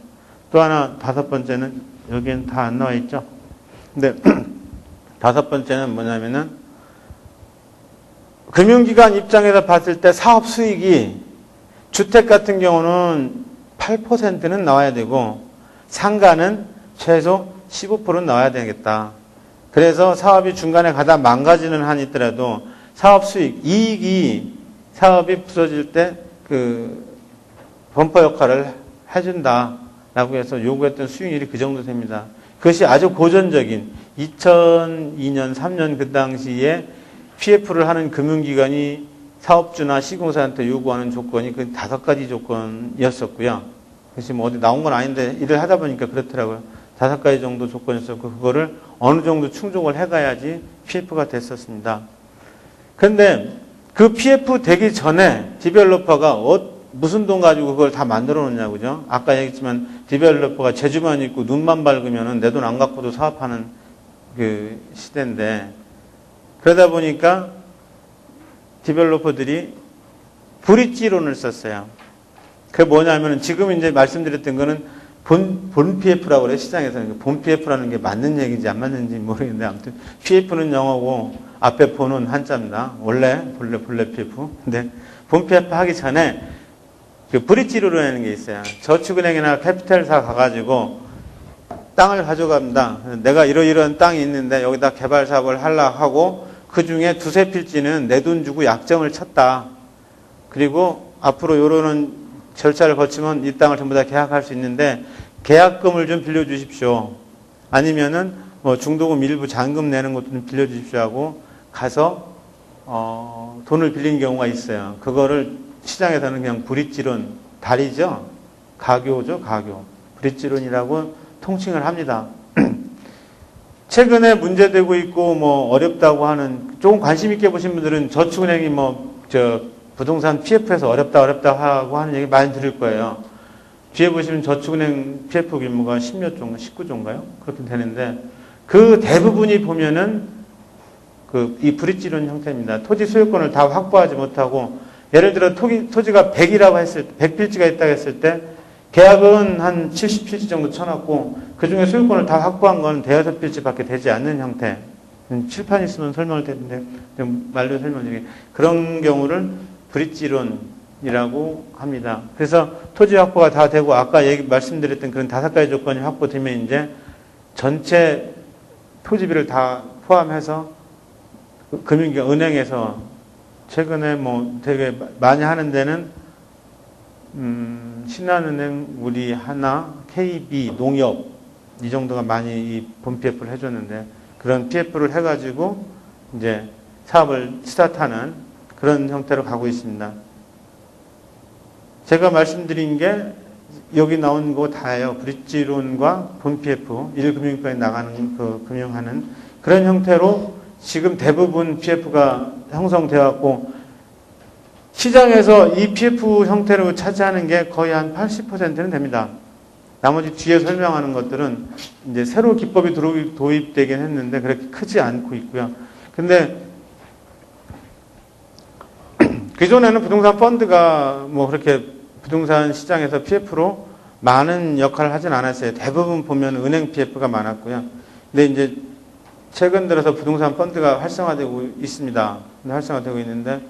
[SPEAKER 1] 또 하나 5번째는 여기는 다 안 나와 있죠. 근데 5번째는 뭐냐면은 금융기관 입장에서 봤을 때 사업 수익이 주택 같은 경우는 8%는 나와야 되고 상가는 최소 15%는 나와야 되겠다. 그래서 사업이 중간에 가다 망가지는 한이 있더라도 사업 수익, 이익이 사업이 부서질 때 그 범퍼 역할을 해준다라고 해서 요구했던 수익률이 그 정도 됩니다. 그것이 아주 고전적인 2002년, 3년 그 당시에 PF를 하는 금융기관이 사업주나 시공사한테 요구하는 조건이 그 5가지 조건이었었고요. 그것이 뭐 어디 나온 건 아닌데 일을 하다 보니까 그렇더라고요. 5가지 정도 조건이었었고 그거를 어느 정도 충족을 해가야지 PF가 됐었습니다. 그런데 그 PF 되기 전에 디벨로퍼가 무슨 돈 가지고 그걸 다 만들어 놓냐고, 그죠? 아까 얘기했지만 디벨로퍼가 재주만 있고 눈만 밝으면은 내 돈 안 갖고도 사업하는 그 시대인데 그러다 보니까 디벨로퍼들이 브릿지론을 썼어요. 그게 뭐냐면은 지금 이제 말씀드렸던 거는 본 PF라고 그래요. 시장에서는. 본 PF라는 게 맞는 얘기인지 안 맞는지 모르겠는데 아무튼 PF는 영어고 앞에 본은 한자입니다. 본래 PF. 근데 본 PF 하기 전에 그 브릿지론이라는 게 있어요. 저축은행이나 캐피탈사 가가지고 땅을 가져갑니다. 내가 이러이러한 땅이 있는데 여기다 개발 사업을 하려고 하고 그 중에 2~3필지는 내 돈 주고 약정을 쳤다. 그리고 앞으로 요러는 절차를 거치면 이 땅을 전부 다 계약할 수 있는데 계약금을 좀 빌려주십시오. 아니면은 뭐 중도금 일부 잔금 내는 것도 좀 빌려주십시오 하고 가서 돈을 빌린 경우가 있어요. 그거를 시장에서는 그냥 브릿지론, 다리죠? 가교죠, 가교. 브릿지론이라고 통칭을 합니다. 최근에 문제되고 있고 뭐 어렵다고 하는 조금 관심 있게 보신 분들은 저축은행이 부동산 PF에서 어렵다 하고 하는 얘기 많이 들을 거예요. 뒤에 보시면 저축은행 PF 규모가 10몇 조인가 19조인가요? 그렇게 되는데 그 대부분이 보면은 이 브릿지론 형태입니다. 토지 소유권을 다 확보하지 못하고 예를 들어 토지가 100이라고 했을 때 100필지가 있다고 했을 때 계약은 한 70필지 정도 쳐놨고 그 중에 소유권을 다 확보한 건 5~6필지밖에 되지 않는 형태. 칠판 있으면 설명을 드리는데 말로 설명드리게 그런 경우를 브릿지론이라고 합니다. 그래서 토지 확보가 다 되고 아까 말씀드렸던 그런 5가지 조건이 확보되면 이제 전체 토지비를 다 포함해서 금융기관 은행에서 최근에 뭐 되게 많이 하는 데는 신한은행, 우리하나, KB, 농협 이 정도가 많이 이 본 PF를 해줬는데 그런 PF를 해가지고 이제 사업을 스타트하는 그런 형태로 가고 있습니다. 제가 말씀드린 게 여기 나온 거 다예요. 브릿지론과 본 PF, 1금융권에 나가는 금융하는 그런 형태로 지금 대부분 PF가 형성되어 왔고 시장에서 이 PF 형태로 차지하는 게 거의 한 80%는 됩니다. 나머지 뒤에 설명하는 것들은 이제 새로 기법이 도입되긴 했는데 그렇게 크지 않고 있고요. 근데 그전에는 부동산 펀드가 뭐 그렇게 부동산 시장에서 PF로 많은 역할을 하진 않았어요. 대부분 보면 은행 PF가 많았고요. 근데 이제 최근 들어서 부동산 펀드가 활성화되고 있습니다. 활성화되고 있는데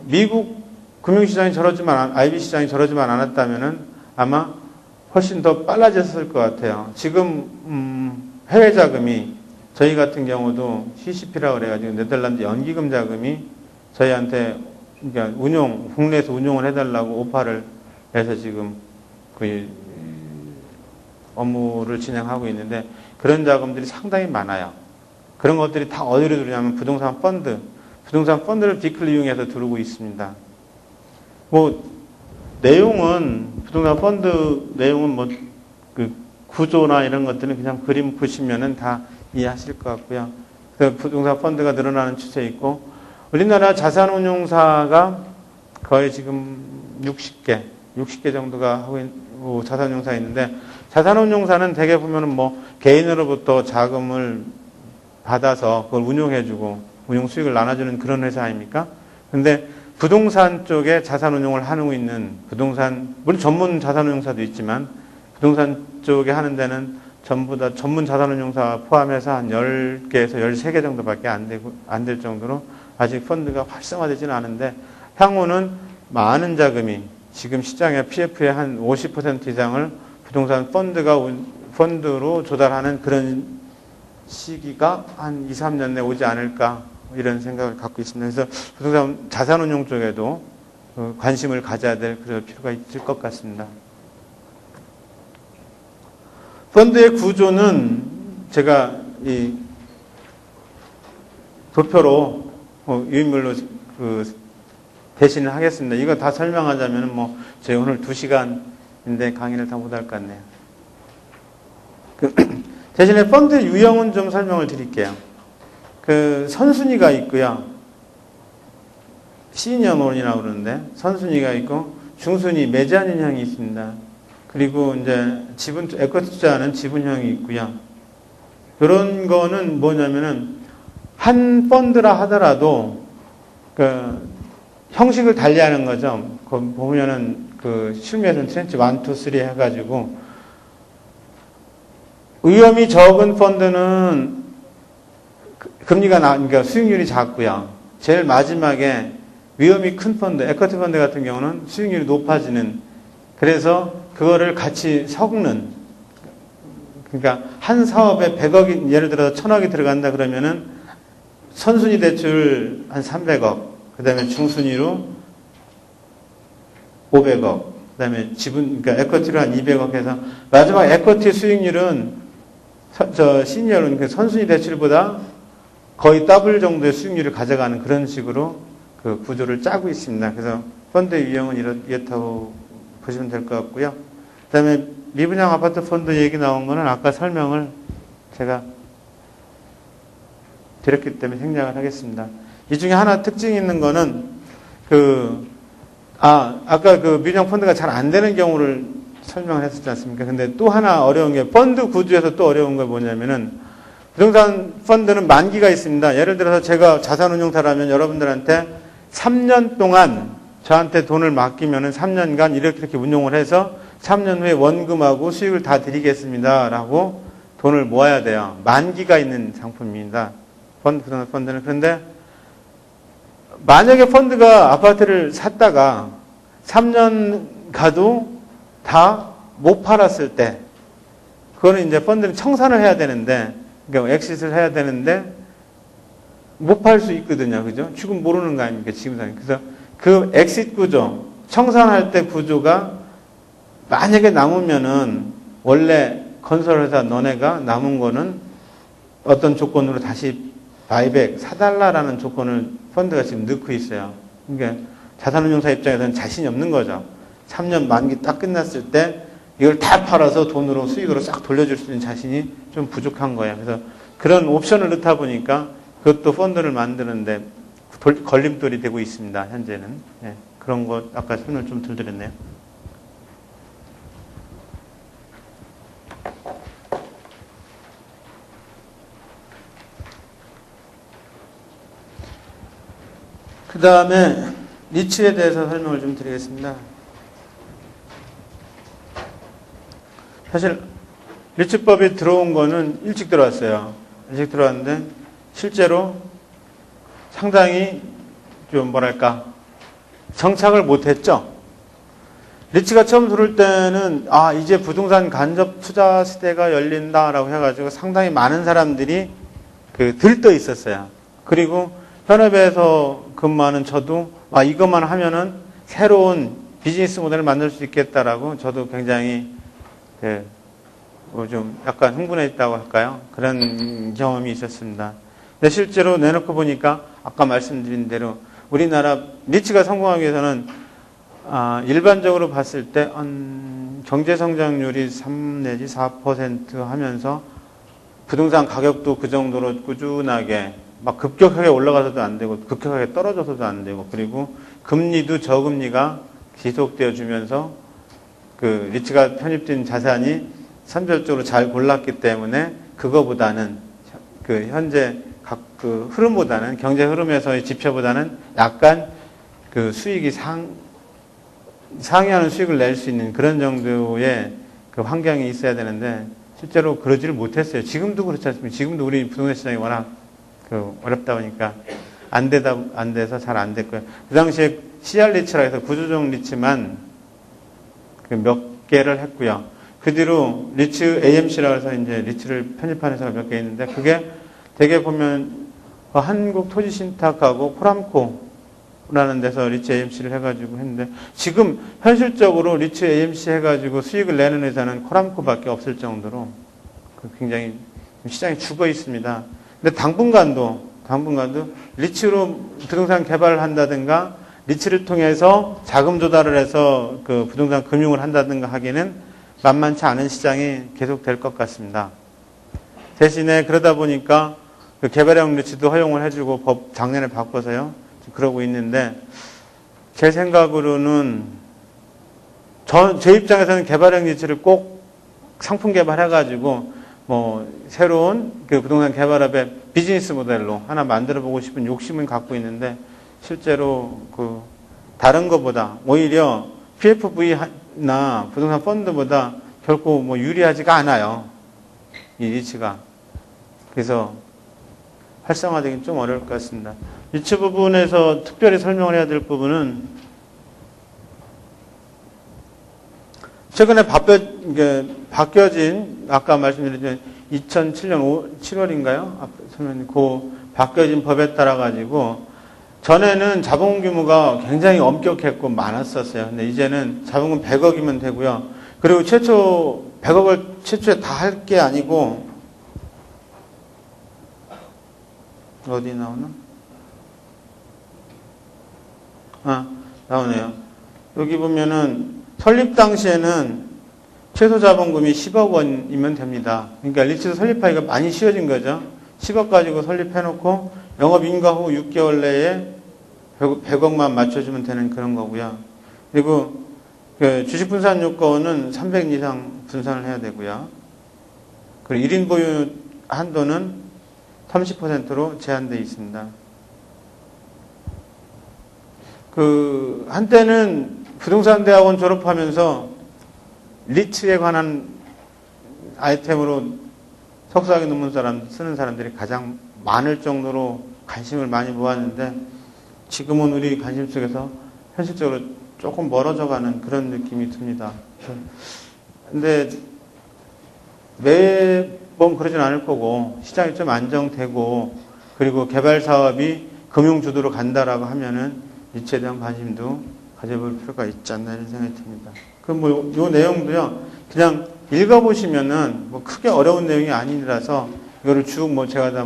[SPEAKER 1] 미국 금융시장이 IB 시장이 저러지만 않았다면은 아마 훨씬 더 빨라졌을 것 같아요. 지금 해외 자금이 저희 같은 경우도 CCP라고 그래가지고 네덜란드 연기금 자금이 저희한테 그러니까 국내에서 운용을 해달라고 오파를 해서 지금 그 업무를 진행하고 있는데 그런 자금들이 상당히 많아요. 그런 것들이 다 어디로 들어오냐면 부동산 펀드를 빅클 이용해서 들어오고 있습니다. 뭐 내용은 부동산 펀드 내용은 뭐 그 구조나 이런 것들은 그냥 그림 보시면은 다 이해하실 것 같고요. 그 부동산 펀드가 늘어나는 추세 있고 우리나라 자산운용사가 거의 지금 60개 정도가 하고 있는 자산운용사 있는데 자산운용사는 대개 보면은 뭐 개인으로부터 자금을 받아서 그걸 운용해주고 운용 수익을 나눠주는 그런 회사 아닙니까? 근데 부동산 쪽에 자산운용을 하고 있는 부동산 물론 전문 자산운용사도 있지만 부동산 쪽에 하는 데는 전부 다 전문 자산운용사 포함해서 한 10개에서 13개 정도밖에 안 될 정도로 아직 펀드가 활성화되지는 않은데 향후는 많은 자금이 지금 시장의 PF의 한 50% 이상을 부동산 펀드로 조달하는 그런 시기가 한 2, 3년 내에 오지 않을까 이런 생각을 갖고 있습니다. 그래서 부동산 자산운용 쪽에도 관심을 가져야 될 그럴 필요가 있을 것 같습니다. 펀드의 구조는 제가 이 도표로 유인물로 대신을 하겠습니다. 이거 다 설명하자면 뭐 저희 오늘 2시간인데 강의를 다 못할 것 같네요. 대신에 펀드 유형은 좀 설명을 드릴게요. 선순위가 있고요. 시니어론이라고 그러는데 선순위가 있고 중순위 메자닌형이 있습니다. 그리고 이제 에쿼티 투자는 지분형이 있고요. 그런 거는 뭐냐면은 한 펀드라 하더라도 형식을 달리하는 거죠. 보면은 실무에서는 트렌치 1, 2, 3 해가지고 위험이 적은 펀드는 금리가 그러니까 수익률이 작고요. 제일 마지막에 위험이 큰 펀드, 에쿼티 펀드 같은 경우는 수익률이 높아지는 그래서 그거를 같이 섞는 그러니까 한 사업에 100억이 예를 들어서 1000억이 들어간다 그러면은 선순위 대출 한 300억 그 다음에 중순위로 500억 그 다음에 그러니까 에쿼티로 한 200억 해서 마지막 에쿼티 수익률은 시니어는 선순위 대출보다 거의 더블 정도의 수익률을 가져가는 그런 식으로 그 구조를 짜고 있습니다. 그래서 펀드의 유형은 이렇다고 보시면 될 것 같고요. 그 다음에 미분양 아파트 펀드 얘기 나온 거는 아까 설명을 제가 드렸기 때문에 생략을 하겠습니다. 이 중에 하나 특징이 있는 거는 아까 미분양 펀드가 잘 안 되는 경우를 설명을 했었지 않습니까? 근데 또 하나 어려운 게 펀드 구조에서 또 어려운 건 뭐냐면은 부동산 펀드는 만기가 있습니다. 예를 들어서 제가 자산운용사라면 여러분들한테 3년 동안 저한테 돈을 맡기면은 3년간 이렇게 운용을 해서 3년 후에 원금하고 수익을 다 드리겠습니다. 라고 돈을 모아야 돼요. 만기가 있는 상품입니다. 부동산 펀드는. 그런데 만약에 펀드가 아파트를 샀다가 3년 가도 다 못 팔았을 때 그거는 이제 펀드는 청산을 해야 되는데 그러니까 엑싯을 해야 되는데 못 팔 수 있거든요. 그죠? 지금 모르는 거 아닙니까? 지금 상황. 그래서 그 엑싯 구조, 청산할 때 구조가 만약에 남으면은 원래 건설회사 너네가 남은 거는 어떤 조건으로 다시 바이백 사달라라는 조건을 펀드가 지금 넣고 있어요. 그러니까 자산운용사 입장에서는 자신이 없는 거죠. 3년 만기 딱 끝났을 때 이걸 다 팔아서 돈으로 수익으로 싹 돌려줄 수 있는 자신이 좀 부족한 거예요. 그래서 그런 옵션을 넣다 보니까 그것도 펀드를 만드는데 걸림돌이 되고 있습니다. 현재는. 네, 그런 거 아까 설명을 좀 드렸네요. 그 다음에 리츠에 대해서 설명을 좀 드리겠습니다. 사실 리츠법이 들어온 거는 일찍 들어왔어요. 일찍 들어왔는데 실제로 상당히 좀 뭐랄까 정착을 못했죠. 리츠가 처음 들어올 때는 이제 부동산 간접 투자 시대가 열린다라고 해가지고 상당히 많은 사람들이 들떠 있었어요. 그리고 현업에서 근무하는 저도 이것만 하면은 새로운 비즈니스 모델을 만들 수 있겠다라고 저도 굉장히 좀 약간 흥분했다고 할까요? 그런 경험이 있었습니다. 근데 실제로 내놓고 보니까 아까 말씀드린 대로 우리나라 리츠가 성공하기 위해서는 일반적으로 봤을 때 경제 성장률이 3 내지 4% 하면서 부동산 가격도 그 정도로 꾸준하게 막 급격하게 올라가서도 안 되고 급격하게 떨어져서도 안 되고, 그리고 금리도 저금리가 지속되어 주면서 그 리츠가 편입된 자산이 선별적으로 잘 골랐기 때문에 그거보다는 그 현재 그 흐름보다는, 경제 흐름에서의 지표보다는 약간 그 수익이 상회하는 수익을 낼 수 있는 그런 정도의 그 환경이 있어야 되는데 실제로 그러지를 못했어요. 지금도 그렇지 않습니까? 지금도 우리 부동산 시장이 워낙 그 어렵다 보니까 안 돼서 잘 안 됐고요. 그 당시에 CR 리츠라 해서 구조적 리츠만 그 몇 개를 했고요. 그 뒤로 리츠 AMC라고 해서 이제 리츠를 편입한 회사가 몇 개 있는데, 그게 대개 보면 한국토지신탁하고 포람코라는 데서 리츠 AMC를 해가지고 했는데, 지금 현실적으로 리츠 AMC 해가지고 수익을 내는 회사는 코람코밖에 없을 정도로 굉장히 시장이 죽어 있습니다. 근데 당분간도 리츠로 부동산 개발을 한다든가 리츠를 통해서 자금 조달을 해서 그 부동산 금융을 한다든가 하기는 만만치 않은 시장이 계속 될 것 같습니다. 대신에 그러다 보니까 그 개발형 리츠도 허용을 해주고 법 작년에 바꿔서요. 그러고 있는데, 제 생각으로는 제 입장에서는 개발형 리츠를 꼭 상품 개발해가지고 뭐 새로운 그 부동산 개발업의 비즈니스 모델로 하나 만들어 보고 싶은 욕심은 갖고 있는데, 실제로 그 다른 것보다 오히려 PFV나 부동산 펀드보다 결코 뭐 유리하지가 않아요. 이 리츠가. 그래서 활성화되긴 좀 어려울 것 같습니다. 리츠 부분에서 특별히 설명을 해야 될 부분은, 최근에 바뀌어진, 아까 말씀드린 2007년 7월인가요? 그 바뀌어진 법에 따라 가지고 전에는 자본 규모가 굉장히 엄격했고 많았었어요. 근데 이제는 자본금 100억이면 되고요. 그리고 100억을 최초에 다 할 게 아니고, 어디 나오나? 나오네요. 여기 보면은 설립 당시에는 최소 자본금이 10억 원이면 됩니다. 그러니까 리츠도 설립하기가 많이 쉬워진 거죠. 10억 가지고 설립해놓고 영업인가 후 6개월 내에 100억만 맞춰주면 되는 그런 거고요. 그리고 그 주식 분산 요건은 300 이상 분산을 해야 되고요. 그리고 1인 보유 한도는 30%로 제한되어 있습니다. 그 한때는 부동산 대학원 졸업하면서 리츠에 관한 아이템으로 석사학위 논문 쓰는 사람들이 가장 많을 정도로 관심을 많이 모았는데, 지금은 우리 관심 속에서 현실적으로 조금 멀어져가는 그런 느낌이 듭니다. 근데 매번 그러진 않을 거고, 시장이 좀 안정되고, 그리고 개발 사업이 금융주도로 간다라고 하면은 리츠에 대한 관심도 가져볼 필요가 있지 않나 이런 생각이 듭니다. 요 내용도요, 그냥 읽어보시면은 뭐 크게 어려운 내용이 아니라서 이거를 쭉 제가 다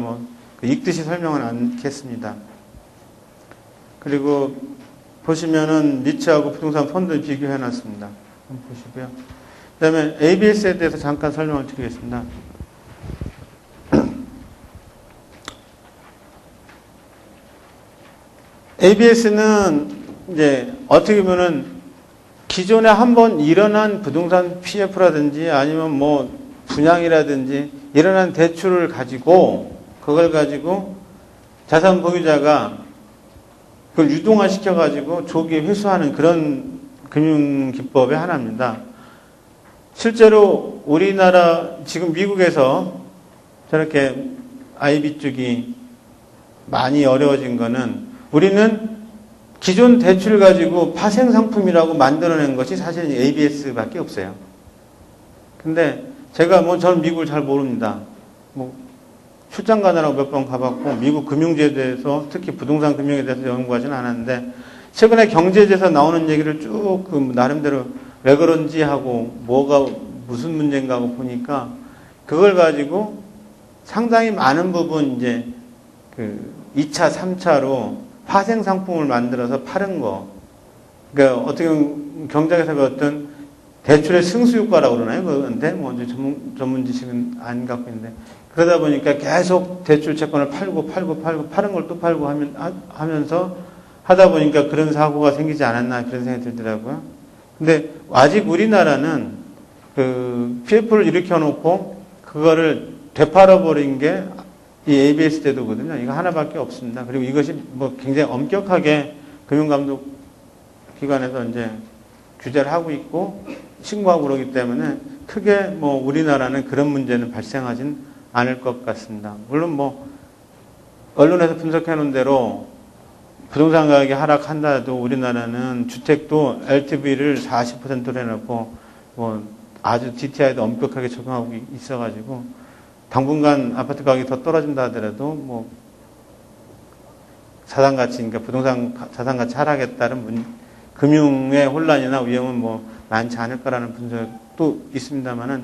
[SPEAKER 1] 읽듯이 설명은 않겠습니다. 그리고 보시면은 리츠하고 부동산 펀드 비교해 놨습니다. 한번 보시고요. 그 다음에 ABS에 대해서 잠깐 설명을 드리겠습니다. ABS는 이제 어떻게 보면은 기존에 한번 일어난 부동산 PF라든지 아니면 뭐 분양이라든지 일어난 대출을 가지고, 그걸 가지고 자산 보유자가 그걸 유동화 시켜가지고 조기에 회수하는 그런 금융기법의 하나입니다. 실제로 우리나라, 지금 미국에서 저렇게 IB 쪽이 많이 어려워진 거는, 우리는 기존 대출 가지고 파생 상품이라고 만들어낸 것이 사실 ABS밖에 없어요. 근데 제가 저는 미국을 잘 모릅니다. 출장 가느라고 몇 번 가봤고, 미국 금융제에 대해서, 특히 부동산 금융에 대해서 연구하지는 않았는데, 최근에 경제지에서 나오는 얘기를 쭉 나름대로 왜 그런지 하고, 무슨 문제인가 하고 보니까, 그걸 가지고 상당히 많은 부분 이제 2차, 3차로 파생 상품을 만들어서 파는 거. 그러니까 어떻게 보면 경제학에서 배웠던 대출의 승수 효과라고 그러나요? 그런데 뭐 이제 전문 지식은 안 갖고 있는데 그러다 보니까 계속 대출 채권을 팔고 파는 걸 또 팔고 하면서 하다 보니까 그런 사고가 생기지 않았나 그런 생각이 들더라고요. 근데 아직 우리나라는 그 PF를 일으켜 놓고 그거를 되팔아버린 게 이 ABS 제도거든요. 이거 하나밖에 없습니다. 그리고 이것이 뭐 굉장히 엄격하게 금융감독기관에서 이제 규제를 하고 있고 신고하고 그러기 때문에 크게 뭐 우리나라는 그런 문제는 발생하진 않을 것 같습니다. 물론 뭐 언론에서 분석해 놓은 대로 부동산 가격이 하락한다 해도 우리나라는 주택도 LTV를 40%로 해놓고 뭐 아주 DTI도 엄격하게 적용하고 있어가지고 당분간 아파트 가격이 더 떨어진다 하더라도 뭐 자산가치, 그러니까 부동산 자산가치 하락에 따른 금융의 혼란이나 위험은 뭐 많지 않을 거라는 분석도 있습니다만은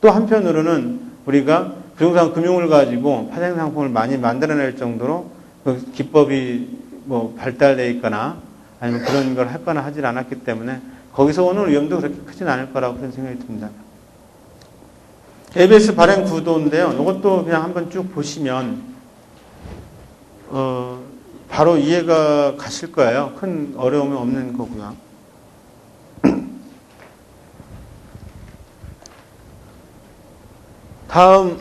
[SPEAKER 1] 또 한편으로는 우리가 부동산 금융을 가지고 파생 상품을 많이 만들어낼 정도로 그 기법이 뭐 발달되어 있거나 아니면 그런 걸 했거나 하질 않았기 때문에 거기서 오는 위험도 그렇게 크진 않을 거라고 그런 생각이 듭니다. ABS 발행 구도인데요. 이것도 그냥 한번 쭉 보시면 바로 이해가 가실 거예요. 큰 어려움이 없는 거고요. 다음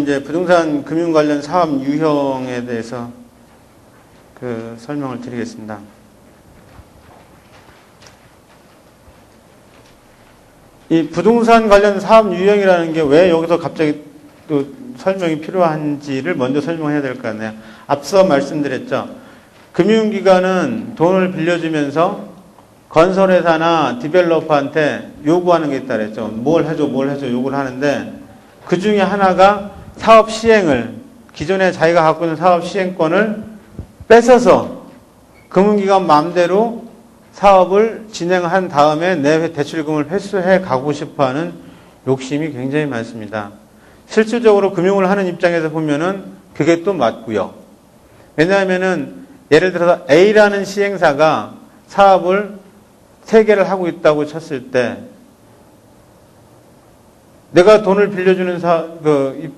[SPEAKER 1] 이제 부동산 금융 관련 사업 유형에 대해서 그 설명을 드리겠습니다. 이 부동산 관련 사업 유형이라는 게 왜 여기서 갑자기 또 설명이 필요한지를 먼저 설명해야 될 거 아니에요. 앞서 말씀드렸죠. 금융기관은 돈을 빌려주면서 건설회사나 디벨로퍼한테 요구하는 게 있다 그랬죠. 뭘 해줘 요구를 하는데 그 중에 하나가 사업 시행을 기존에 자기가 갖고 있는 사업 시행권을 뺏어서 금융기관 마음대로 사업을 진행한 다음에 내 대출금을 회수해 가고 싶어하는 욕심이 굉장히 많습니다. 실질적으로 금융을 하는 입장에서 보면은 그게 또 맞고요. 왜냐하면은 예를 들어서 A라는 시행사가 사업을 3개를 하고 있다고 쳤을 때 내가 돈을 빌려주는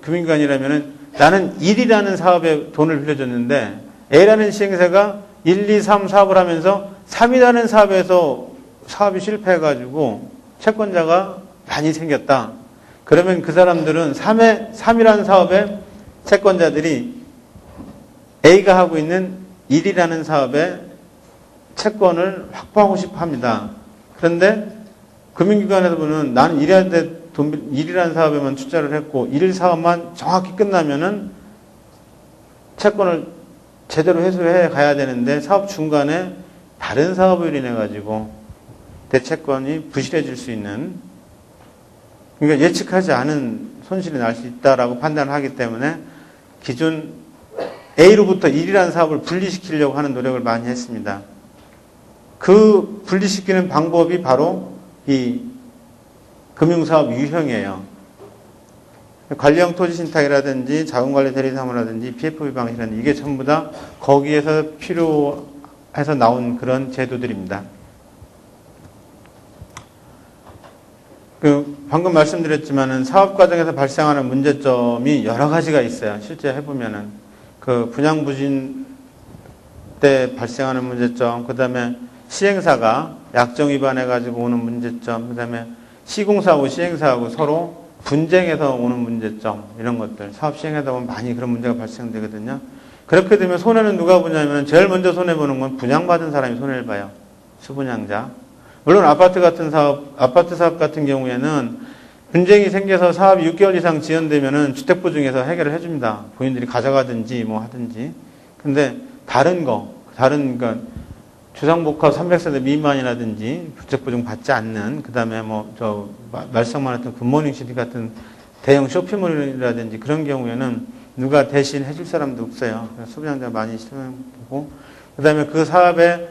[SPEAKER 1] 금융기관이라면은 나는 1이라는 사업에 돈을 빌려줬는데 A라는 시행사가 1, 2, 3 사업을 하면서 3이라는 사업에서 사업이 실패해가지고 채권자가 많이 생겼다. 그러면 그 사람들은 3이라는 사업의 채권자들이 A가 하고 있는 1이라는 사업의 채권을 확보하고 싶어 합니다. 그런데 금융기관에서 보면 나는 1이라는 사업에만 투자를 했고 1 사업만 정확히 끝나면은 채권을 제대로 회수해 가야 되는데 사업 중간에 다른 사업을 인해 가지고 내 채권이 부실해질 수 있는, 그러니까 예측하지 않은 손실이 날 수 있다라고 판단을 하기 때문에 기존 A로부터 1이라는 사업을 분리시키려고 하는 노력을 많이 했습니다. 그 분리시키는 방법이 바로 이 금융사업 유형이에요. 관리형 토지신탁이라든지 자금관리 대리사무라든지 PFV 방식이라든지 이게 전부 다 거기에서 필요해서 나온 그런 제도들입니다. 방금 말씀드렸지만은 사업 과정에서 발생하는 문제점이 여러 가지가 있어요. 실제 해보면은 분양 부진 때 발생하는 문제점, 그 다음에 시행사가 약정 위반해가지고 오는 문제점, 그 다음에 시공사하고 시행사하고 서로 분쟁해서 오는 문제점, 이런 것들. 사업 시행하다 보면 많이 그런 문제가 발생되거든요. 그렇게 되면 손해는 누가 보냐면 제일 먼저 손해보는 건 분양받은 사람이 손해를 봐요. 수분양자. 물론 아파트 사업 같은 경우에는 분쟁이 생겨서 사업이 6개월 이상 지연되면은 주택보증에서 해결을 해줍니다. 본인들이 가져가든지 뭐 하든지. 근데 그러니까 주상복합 300세대 미만이라든지 주택보증 받지 않는, 그 다음에 말썽만 했던 굿모닝 시티 같은 대형 쇼핑몰이라든지 그런 경우에는 누가 대신 해줄 사람도 없어요. 소비자가 많이 실망하고, 그 다음에 그 사업에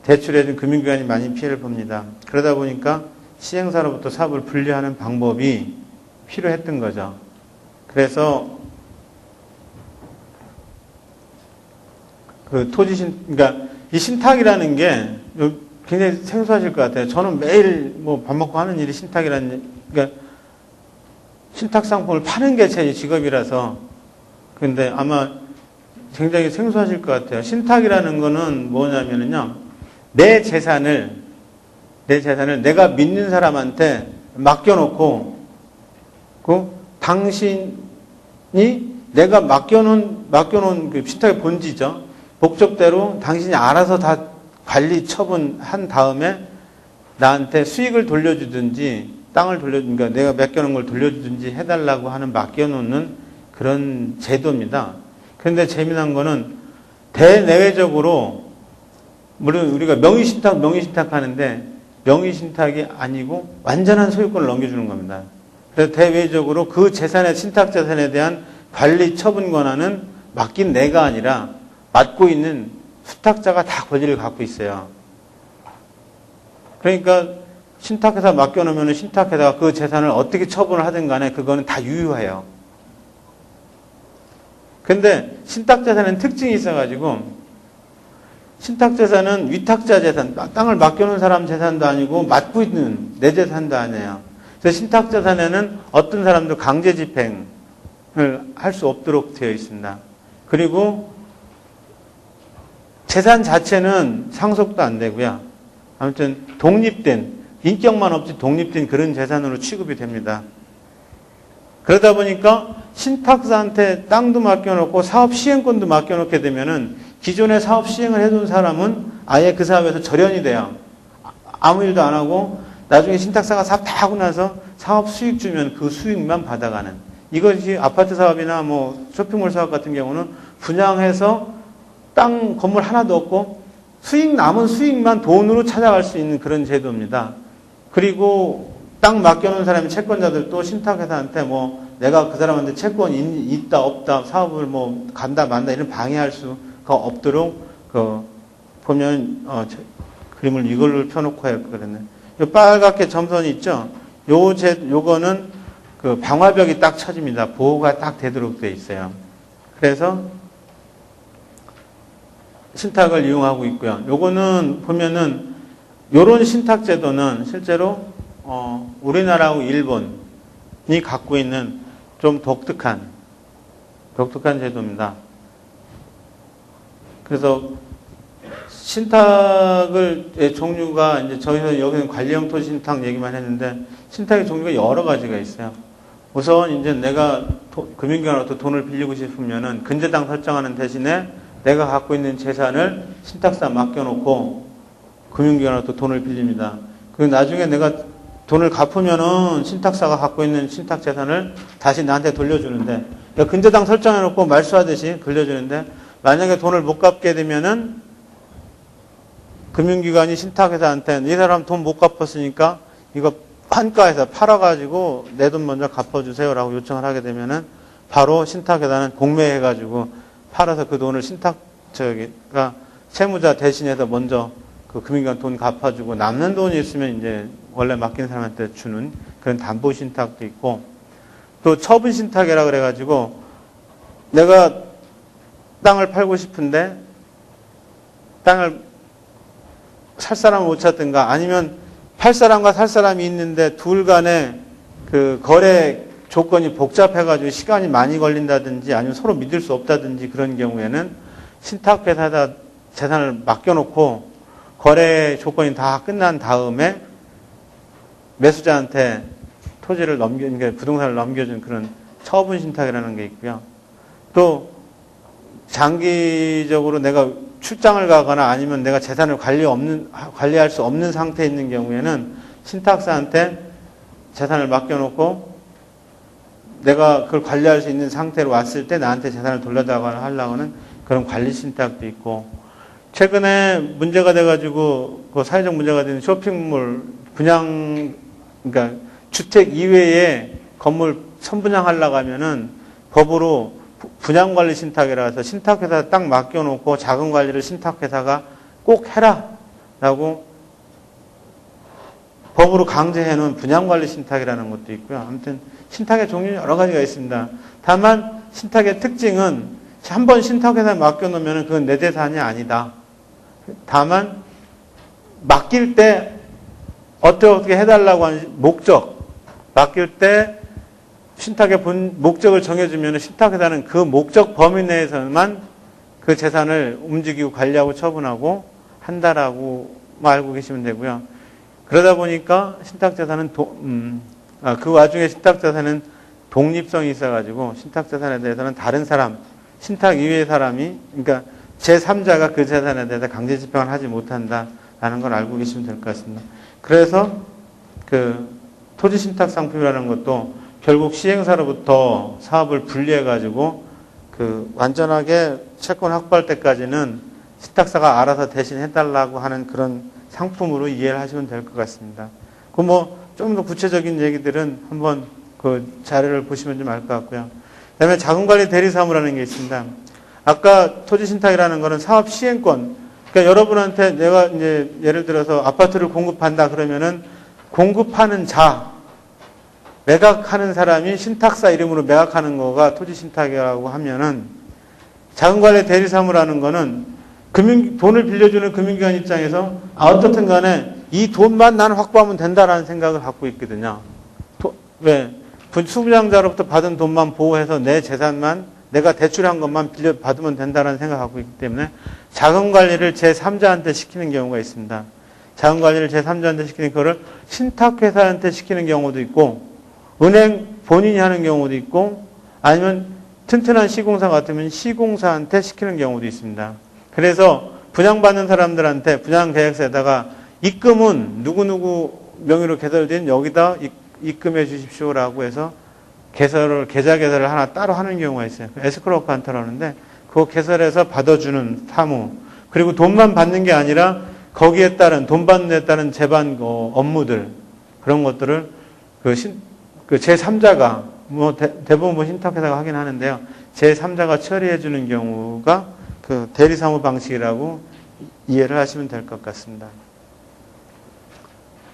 [SPEAKER 1] 대출해준 금융기관이 많이 피해를 봅니다. 그러다 보니까 시행사로부터 사업을 분리하는 방법이 필요했던 거죠. 그래서 그러니까 이 신탁이라는 게 굉장히 생소하실 것 같아요. 저는 매일 뭐 밥 먹고 하는 일이 신탁이라는, 그러니까 신탁 상품을 파는 게 제 직업이라서. 근데 아마 굉장히 생소하실 것 같아요. 신탁이라는 거는 뭐냐면요. 내 재산을 내가 믿는 사람한테 맡겨놓고, 당신이 내가 맡겨놓은 그 신탁의 본질이죠. 목적대로 당신이 알아서 다 관리 처분한 다음에 나한테 수익을 돌려주든지 땅을 그러니까 내가 맡겨놓은 걸 돌려주든지 해달라고 하는 맡겨놓는 그런 제도입니다. 그런데 재미난 거는 대내외적으로 물론 우리가 명의신탁 하는데 명의신탁이 아니고 완전한 소유권을 넘겨주는 겁니다. 그래서 대외적으로 그 신탁 재산에 대한 관리 처분 권한은 맡긴 내가 아니라 맡고 있는 수탁자가 다 권리를 갖고 있어요. 그러니까 신탁회사 맡겨놓으면 신탁회사가 그 재산을 어떻게 처분을 하든 간에 그거는 다 유효해요. 근데 신탁재산에는 특징이 있어가지고 신탁재산은 위탁자 재산, 땅을 맡겨놓은 사람 재산도 아니고 맡고 있는 내 재산도 아니에요. 그래서 신탁재산에는 어떤 사람도 강제 집행을 할 수 없도록 되어 있습니다. 그리고 재산 자체는 상속도 안 되고요. 아무튼 독립된, 인격만 없이 독립된 그런 재산으로 취급이 됩니다. 그러다 보니까 신탁사한테 땅도 맡겨놓고 사업 시행권도 맡겨놓게 되면은 기존에 사업 시행을 해둔 사람은 아예 그 사업에서 절연이 돼요. 아무 일도 안 하고 나중에 신탁사가 사업 다 하고 나서 사업 수익 주면 그 수익만 받아가는. 이것이 아파트 사업이나 뭐 쇼핑몰 사업 같은 경우는 분양해서 땅 건물 하나도 없고 남은 수익만 돈으로 찾아갈 수 있는 그런 제도입니다. 그리고 땅 맡겨놓은 사람이 채권자들도 신탁회사한테 뭐 내가 그 사람한테 채권이 있다 없다 사업을 뭐 간다 만다 이런 방해할 수가 없도록 보면 그림을 이걸로 펴놓고 해요. 그랬네. 요 빨갛게 점선이 있죠. 요거는 그 방화벽이 딱 쳐집니다. 보호가 딱 되도록 되어 있어요. 그래서 신탁을 이용하고 있고요. 요거는 보면은 요런 신탁 제도는 실제로 우리나라하고 일본이 갖고 있는 좀 독특한 제도입니다. 그래서 신탁의 종류가 이제 저희는 여기는 관리형 토지 신탁 얘기만 했는데 신탁의 종류가 여러 가지가 있어요. 우선 이제 내가 금융기관으로부터 돈을 빌리고 싶으면은 근저당 설정하는 대신에 내가 갖고 있는 재산을 신탁사 맡겨놓고 금융기관으로부터 돈을 빌립니다. 그리고 나중에 내가 돈을 갚으면은 신탁사가 갖고 있는 신탁 재산을 다시 나한테 돌려주는데, 근저당 설정해놓고 말소하듯이 돌려주는데, 만약에 돈을 못 갚게 되면은 금융기관이 신탁회사한테 이 사람 돈 못 갚았으니까 이거 한가에서 팔아가지고 내 돈 먼저 갚아주세요라고 요청을 하게 되면은 바로 신탁회사는 공매해가지고 팔아서 그 돈을 채무자 대신해서 먼저 그 금융기관 돈 갚아주고 남는 돈이 있으면 이제 원래 맡긴 사람한테 주는 그런 담보 신탁도 있고, 또 처분 신탁이라 그래가지고 내가 땅을 팔고 싶은데 땅을 살 사람을 못 찾든가 아니면 팔 사람과 살 사람이 있는데 둘 간에 그 거래 조건이 복잡해가지고 시간이 많이 걸린다든지 아니면 서로 믿을 수 없다든지 그런 경우에는 신탁회사에다 재산을 맡겨놓고 거래 조건이 다 끝난 다음에 매수자한테 토지를 그러니까 부동산을 넘겨준 그런 처분 신탁이라는 게 있고요. 또 장기적으로 내가 출장을 가거나 아니면 내가 재산을 관리할 수 없는 상태에 있는 경우에는 신탁사한테 재산을 맡겨놓고 내가 그걸 관리할 수 있는 상태로 왔을 때 나한테 재산을 돌려달라고 하려고 하는 그런 관리 신탁도 있고, 최근에 문제가 돼가지고 그 사회적 문제가 된 쇼핑몰 그러니까 주택 이외에 건물 선분양하려고 하면은 법으로 분양관리 신탁이라 해서 신탁회사 딱 맡겨놓고 자금 관리를 신탁회사가 꼭 해라라고 법으로 강제해놓은 분양관리 신탁이라는 것도 있고요. 아무튼 신탁의 종류는 여러 가지가 있습니다. 다만 신탁의 특징은 한번 신탁회사에 맡겨놓으면 그건 내 재산이 아니다 다만 맡길 때 어떻게 해달라고 하는 목적, 맡길 때 신탁의 목적을 정해주면 신탁회사는 그 목적 범위 내에서만 그 재산을 움직이고 관리하고 처분하고 한다라고 알고 계시면 되고요. 그러다 보니까 신탁재산은 그 와중에 신탁재산은 독립성이 있어가지고 신탁재산에 대해서는 다른 사람, 신탁 이외의 사람이, 그러니까 제3자가 그 재산에 대해서 강제 집행을 하지 못한다라는 걸 알고 계시면 될 것 같습니다. 그래서 그 토지 신탁 상품이라는 것도 결국 시행사로부터 사업을 분리해가지고 그 완전하게 채권 확보할 때까지는 신탁사가 알아서 대신 해달라고 하는 그런 상품으로 이해를 하시면 될 것 같습니다. 그 뭐 좀 더 구체적인 얘기들은 한번 그 자료를 보시면 좀 알 것 같고요. 그다음에 자금관리 대리사무라는 게 있습니다. 아까 토지 신탁이라는 거는 사업 시행권. 그러니까 여러분한테 내가 이제 예를 들어서 아파트를 공급한다 그러면은 공급하는 자, 매각하는 사람이 신탁사 이름으로 매각하는 거가 토지 신탁이라고 하면은 자금관리 대리사무라는 거는 돈을 빌려주는 금융기관 입장에서 어떻든 간에 이 돈만 나는 확보하면 된다라는 생각을 갖고 있거든요. 왜? 수부장자로부터 받은 돈만 보호해서 내 재산만 내가 대출한 것만 받으면 된다는 생각을 갖고 있기 때문에 자금관리를 제3자한테 시키는 경우가 있습니다. 자금관리를 제3자한테 시키는 거를 신탁회사한테 시키는 경우도 있고 은행 본인이 하는 경우도 있고 아니면 튼튼한 시공사 같으면 시공사한테 시키는 경우도 있습니다. 그래서 분양받는 사람들한테 분양계약서에다가 입금은 누구누구 명의로 개설된 여기다 입금해 주십시오라고 해서 계좌 개설을 하나 따로 하는 경우가 있어요. 에스크로우 어카운트라고 하는데 그거 개설해서 받아주는 사무. 그리고 돈만 받는 게 아니라 거기에 따른 돈 받는 데 따른 재반 업무들 그런 것들을 그 제3자가 뭐 대부분 뭐 신탁회사가 하긴 하는데요. 제3자가 처리해 주는 경우가 그 대리사무 방식이라고 이해를 하시면 될 것 같습니다.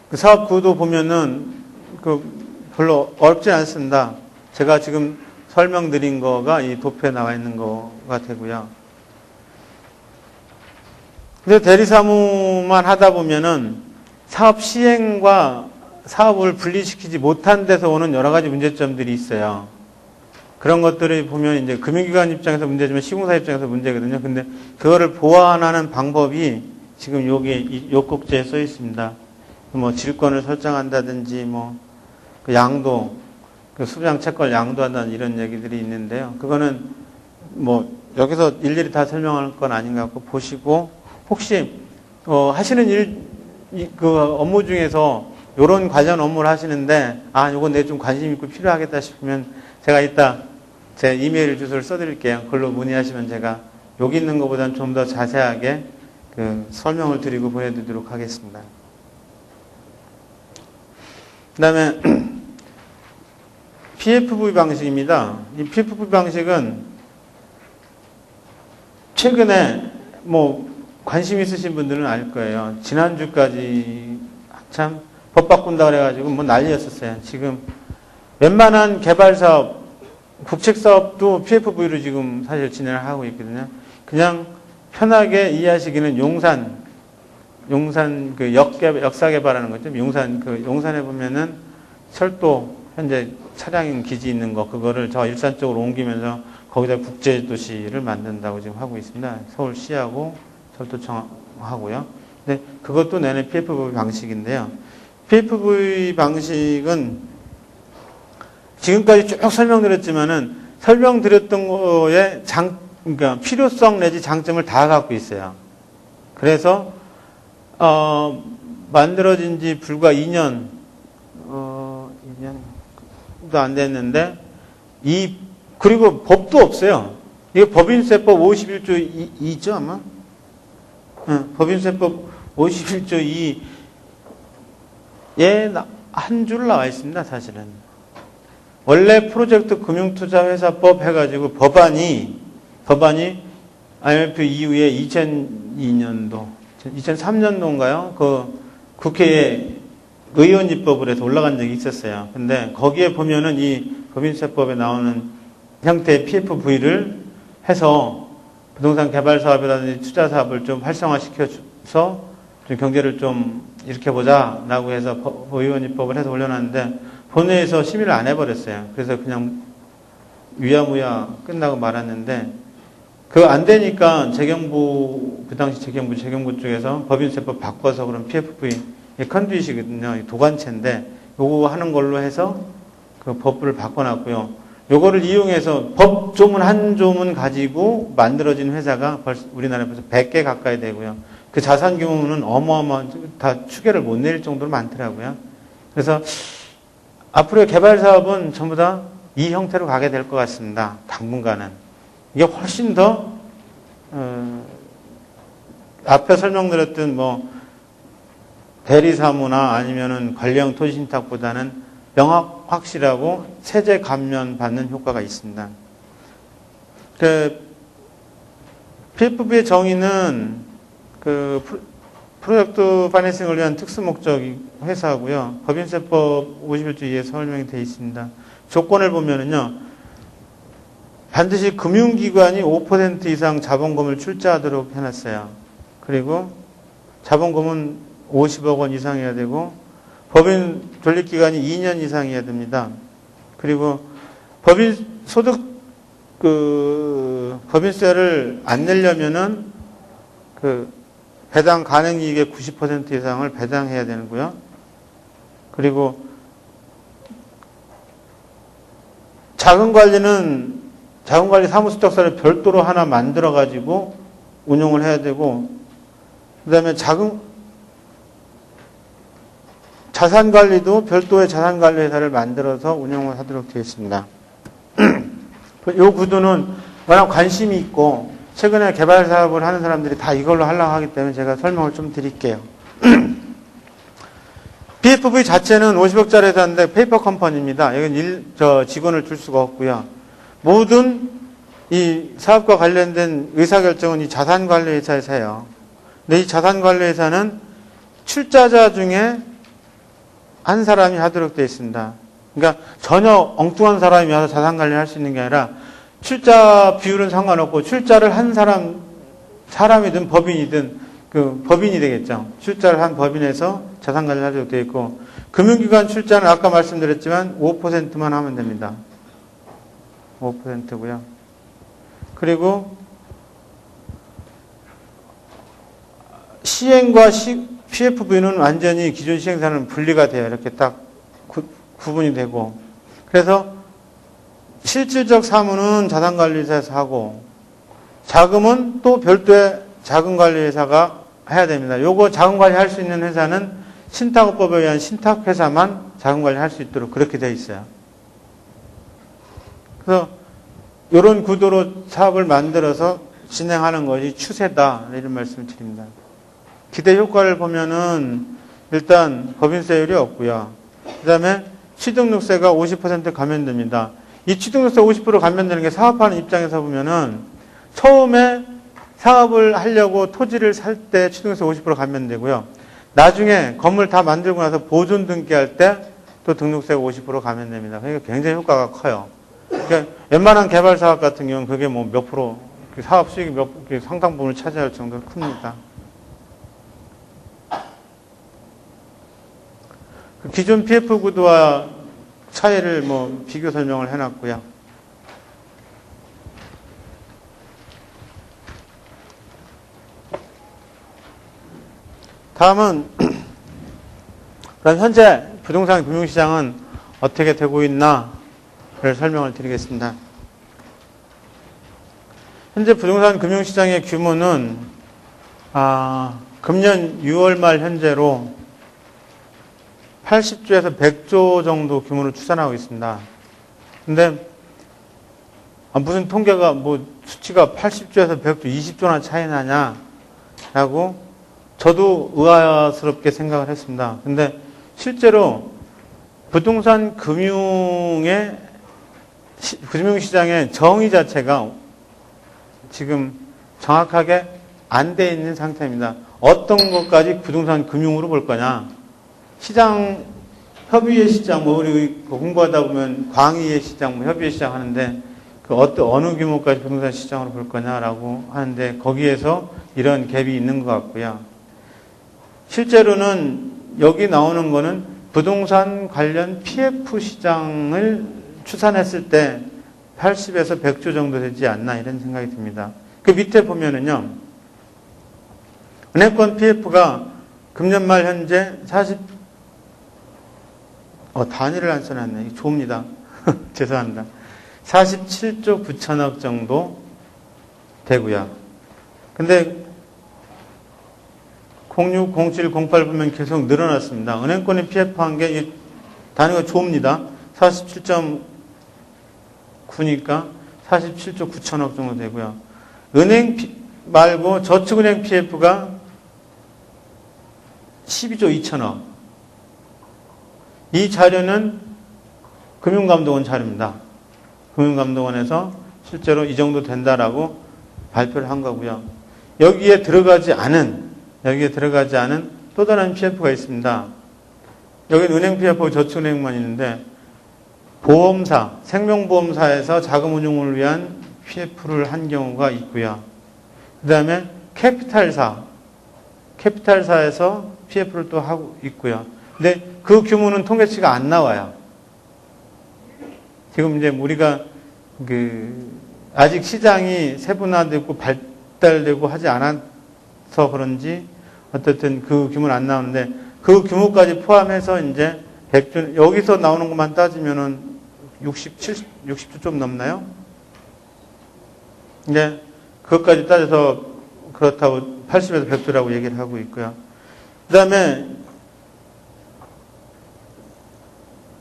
[SPEAKER 1] 그 사업 구도 보면은 그 별로 어렵지 않습니다. 제가 지금 설명드린 거가 이 도표에 나와 있는 거가 되고요. 근데 대리사무만 하다 보면은 사업 시행과 사업을 분리시키지 못한 데서 오는 여러 가지 문제점들이 있어요. 그런 것들을 보면 이제 금융기관 입장에서 문제지만 시공사 입장에서 문제거든요. 근데 그거를 보완하는 방법이 지금 여기 요곡지에 써 있습니다. 뭐 질권을 설정한다든지 뭐 그 양도, 그 수부장 채권을 양도한다는 이런 얘기들이 있는데요. 그거는 뭐 여기서 일일이 다 설명할 건 아닌 것 같고 보시고 혹시 하시는 그 업무 중에서 요런 관련 업무를 하시는데 요건 내 좀 관심 있고 필요하겠다 싶으면 제가 이따 제 이메일 주소를 써드릴게요. 그걸로 문의하시면 제가 여기 있는 것보다는 좀 더 자세하게 그 설명을 드리고 보내드리도록 하겠습니다. 그 다음에 PFV 방식입니다. 이 PFV 방식은 최근에 뭐 관심 있으신 분들은 알 거예요. 지난주까지 한참 법 바꾼다 그래가지고 뭐 난리였었어요. 지금 웬만한 개발사업, 국책사업도 PFV로 지금 사실 진행을 하고 있거든요. 그냥 편하게 이해하시기는 용산 그 역사 개발하는 거죠. 용산에 보면은 철도 현재 차량 기지 있는 거 그거를 저 일산 쪽으로 옮기면서 거기다 국제도시를 만든다고 지금 하고 있습니다. 서울시하고 철도청하고요. 근데 그것도 내내 PFV 방식인데요. PFV 방식은 지금까지 쭉 설명드렸지만은 설명드렸던 거에 그러니까 필요성 내지 장점을 다 갖고 있어요. 그래서 만들어진 지 불과 2년도 안 됐는데 그리고 법도 없어요. 이게 법인세법 51조 2죠 아마? 법인세법 51조 2에 한 줄 나와 있습니다. 사실은. 원래 프로젝트 금융투자회사법 해가지고 법안이 IMF 이후에 2002년도 2003년도인가요? 그 국회에 의원 입법을 해서 올라간 적이 있었어요. 근데 거기에 보면은 이 법인세법에 나오는 형태의 PFV를 해서 부동산 개발 사업이라든지 투자 사업을 좀 활성화시켜서 좀 경제를 좀 일으켜보자라고 해서 보유원 입법을 해서 올려놨는데 본회의에서 심의를 안 해버렸어요. 그래서 그냥 위야무야 끝나고 말았는데 그거 안 되니까 재경부, 그 당시 재경부 쪽에서 법인세법 바꿔서 그런 PFV 컨듀잇이거든요. 도관체인데 요거 하는 걸로 해서 그 법을 바꿔놨고요. 요거를 이용해서 법 조문 한 조문 가지고 만들어진 회사가 벌써 우리나라에 벌써 100개 가까이 되고요. 그 자산 규모는 어마어마한, 다 추계를 못 내릴 정도로 많더라고요. 그래서 앞으로의 개발 사업은 전부 다 이 형태로 가게 될 것 같습니다. 당분간은. 이게 훨씬 더, 앞에 설명드렸던 뭐, 대리사무나 아니면은 관리형 토지신탁보다는 명확 확실하고 세제 감면 받는 효과가 있습니다. 그, PFV의 정의는 그 프로젝트 파이낸싱을 위한 특수 목적 회사고요. 법인세법 51조에 설명이 되어 있습니다. 조건을 보면은요, 반드시 금융기관이 5% 이상 자본금을 출자하도록 해놨어요. 그리고 자본금은 50억 원 이상이어야 되고, 법인 존립기간이 2년 이상이어야 됩니다. 그리고 법인 소득, 법인세를 안 내려면은 배당 가능이익의 90% 이상을 배당해야 되는고요. 그리고 자금관리 사무소적서를 별도로 하나 만들어가지고 운용을 해야 되고, 그 다음에 자산관리도 별도의 자산관리회사를 만들어서 운영을 하도록 되어 있습니다. 이 구도는 워낙 관심이 있고, 최근에 개발 사업을 하는 사람들이 다 이걸로 하려고 하기 때문에 제가 설명을 좀 드릴게요. PFV 자체는 50억짜리 회사인데 페이퍼 컴퍼니입니다. 여기는 직원을 둘 수가 없고요. 모든 이 사업과 관련된 의사결정은 이 자산관리회사에서 해요. 근데 이 자산관리회사는 출자자 중에 한 사람이 하도록 되어 있습니다. 그러니까 전혀 엉뚱한 사람이 와서 자산관리를 할 수 있는 게 아니라 출자 비율은 상관없고 출자를 한 사람이든 법인이든 법인이 되겠죠. 출자를 한 법인에서 자산관리를 하도록 되어 있고, 금융기관 출자는 아까 말씀드렸지만 5%만 하면 됩니다. 5%고요. 그리고 시행과 PFV는 완전히 기존 시행사는 분리가 돼요. 이렇게 딱 구분이 되고. 그래서 실질적 사무는 자산관리회사에서 하고, 자금은 또 별도의 자금관리회사가 해야 됩니다. 요거 자금관리 할 수 있는 회사는 신탁업법에 의한 신탁회사만 자금관리 할 수 있도록 그렇게 되어 있어요. 그래서 이런 구도로 사업을 만들어서 진행하는 것이 추세다, 이런 말씀을 드립니다. 기대 효과를 보면은 일단 법인세율이 없고요. 그 다음에 취득세가 50% 감면됩니다. 이 취득세 50% 감면되는 게 사업하는 입장에서 보면은 처음에 사업을 하려고 토지를 살 때 취득세 50% 감면되고요. 나중에 건물 다 만들고 나서 보존 등기할 때 또 등록세가 50% 감면됩니다. 그러니까 굉장히 효과가 커요. 그러니까 웬만한 개발 사업 같은 경우는 그게 뭐 몇 프로, 사업 수익이 상당 부분을 차지할 정도로 큽니다. 기존 PF 구도와 차이를 비교 설명을 해놨고요. 다음은 그럼 현재 부동산 금융시장은 어떻게 되고 있나를 설명을 드리겠습니다. 현재 부동산 금융시장의 규모는 금년 6월 말 현재로 80조에서 100조 정도 규모로 추산하고 있습니다. 근데 무슨 통계가 수치가 80조에서 100조, 20조나 차이 나냐라고 저도 의아스럽게 생각을 했습니다. 근데 실제로 부동산 금융시장의 정의 자체가 지금 정확하게 안 돼 있는 상태입니다. 어떤 것까지 부동산 금융으로 볼 거냐. 시장, 협의의 시장, 우리 공부하다 보면 광의의 시장, 협의의 시장 하는데 어느 규모까지 부동산 시장으로 볼 거냐라고 하는데 거기에서 이런 갭이 있는 것 같고요. 실제로는 여기 나오는 거는 부동산 관련 PF 시장을 추산했을 때 80에서 100조 정도 되지 않나 이런 생각이 듭니다. 그 밑에 보면은요. 은행권 PF가 금년 말 현재 단위를 안 써놨네. 이게 조입니다. 죄송합니다. 47조 9천억 정도 되고요. 근데 06, 07, 08 보면 계속 늘어났습니다. 은행권이 PF한 게 단위가 조입니다. 47.9니까 47조 9천억 정도 되고요. 은행 말고 저축은행 PF가 12조 2천억. 이 자료는 금융감독원 자료입니다. 금융감독원에서 실제로 이 정도 된다라고 발표를 한 거고요. 여기에 들어가지 않은 또 다른 PF가 있습니다. 여기는 은행 PF하고 저축은행만 있는데 보험사, 생명보험사에서 자금운용을 위한 PF를 한 경우가 있고요. 그 다음에 캐피탈사에서 PF를 또 하고 있고요. 근데 그 규모는 통계치가 안 나와요. 지금 이제 우리가 아직 시장이 세분화되고 발달되고 하지 않아서 그런지 어쨌든 그 규모는 안 나오는데 그 규모까지 포함해서 이제 100조, 여기서 나오는 것만 따지면은 60조 좀 넘나요? 이제 그것까지 따져서 그렇다고 80에서 100조라고 얘기를 하고 있고요. 그 다음에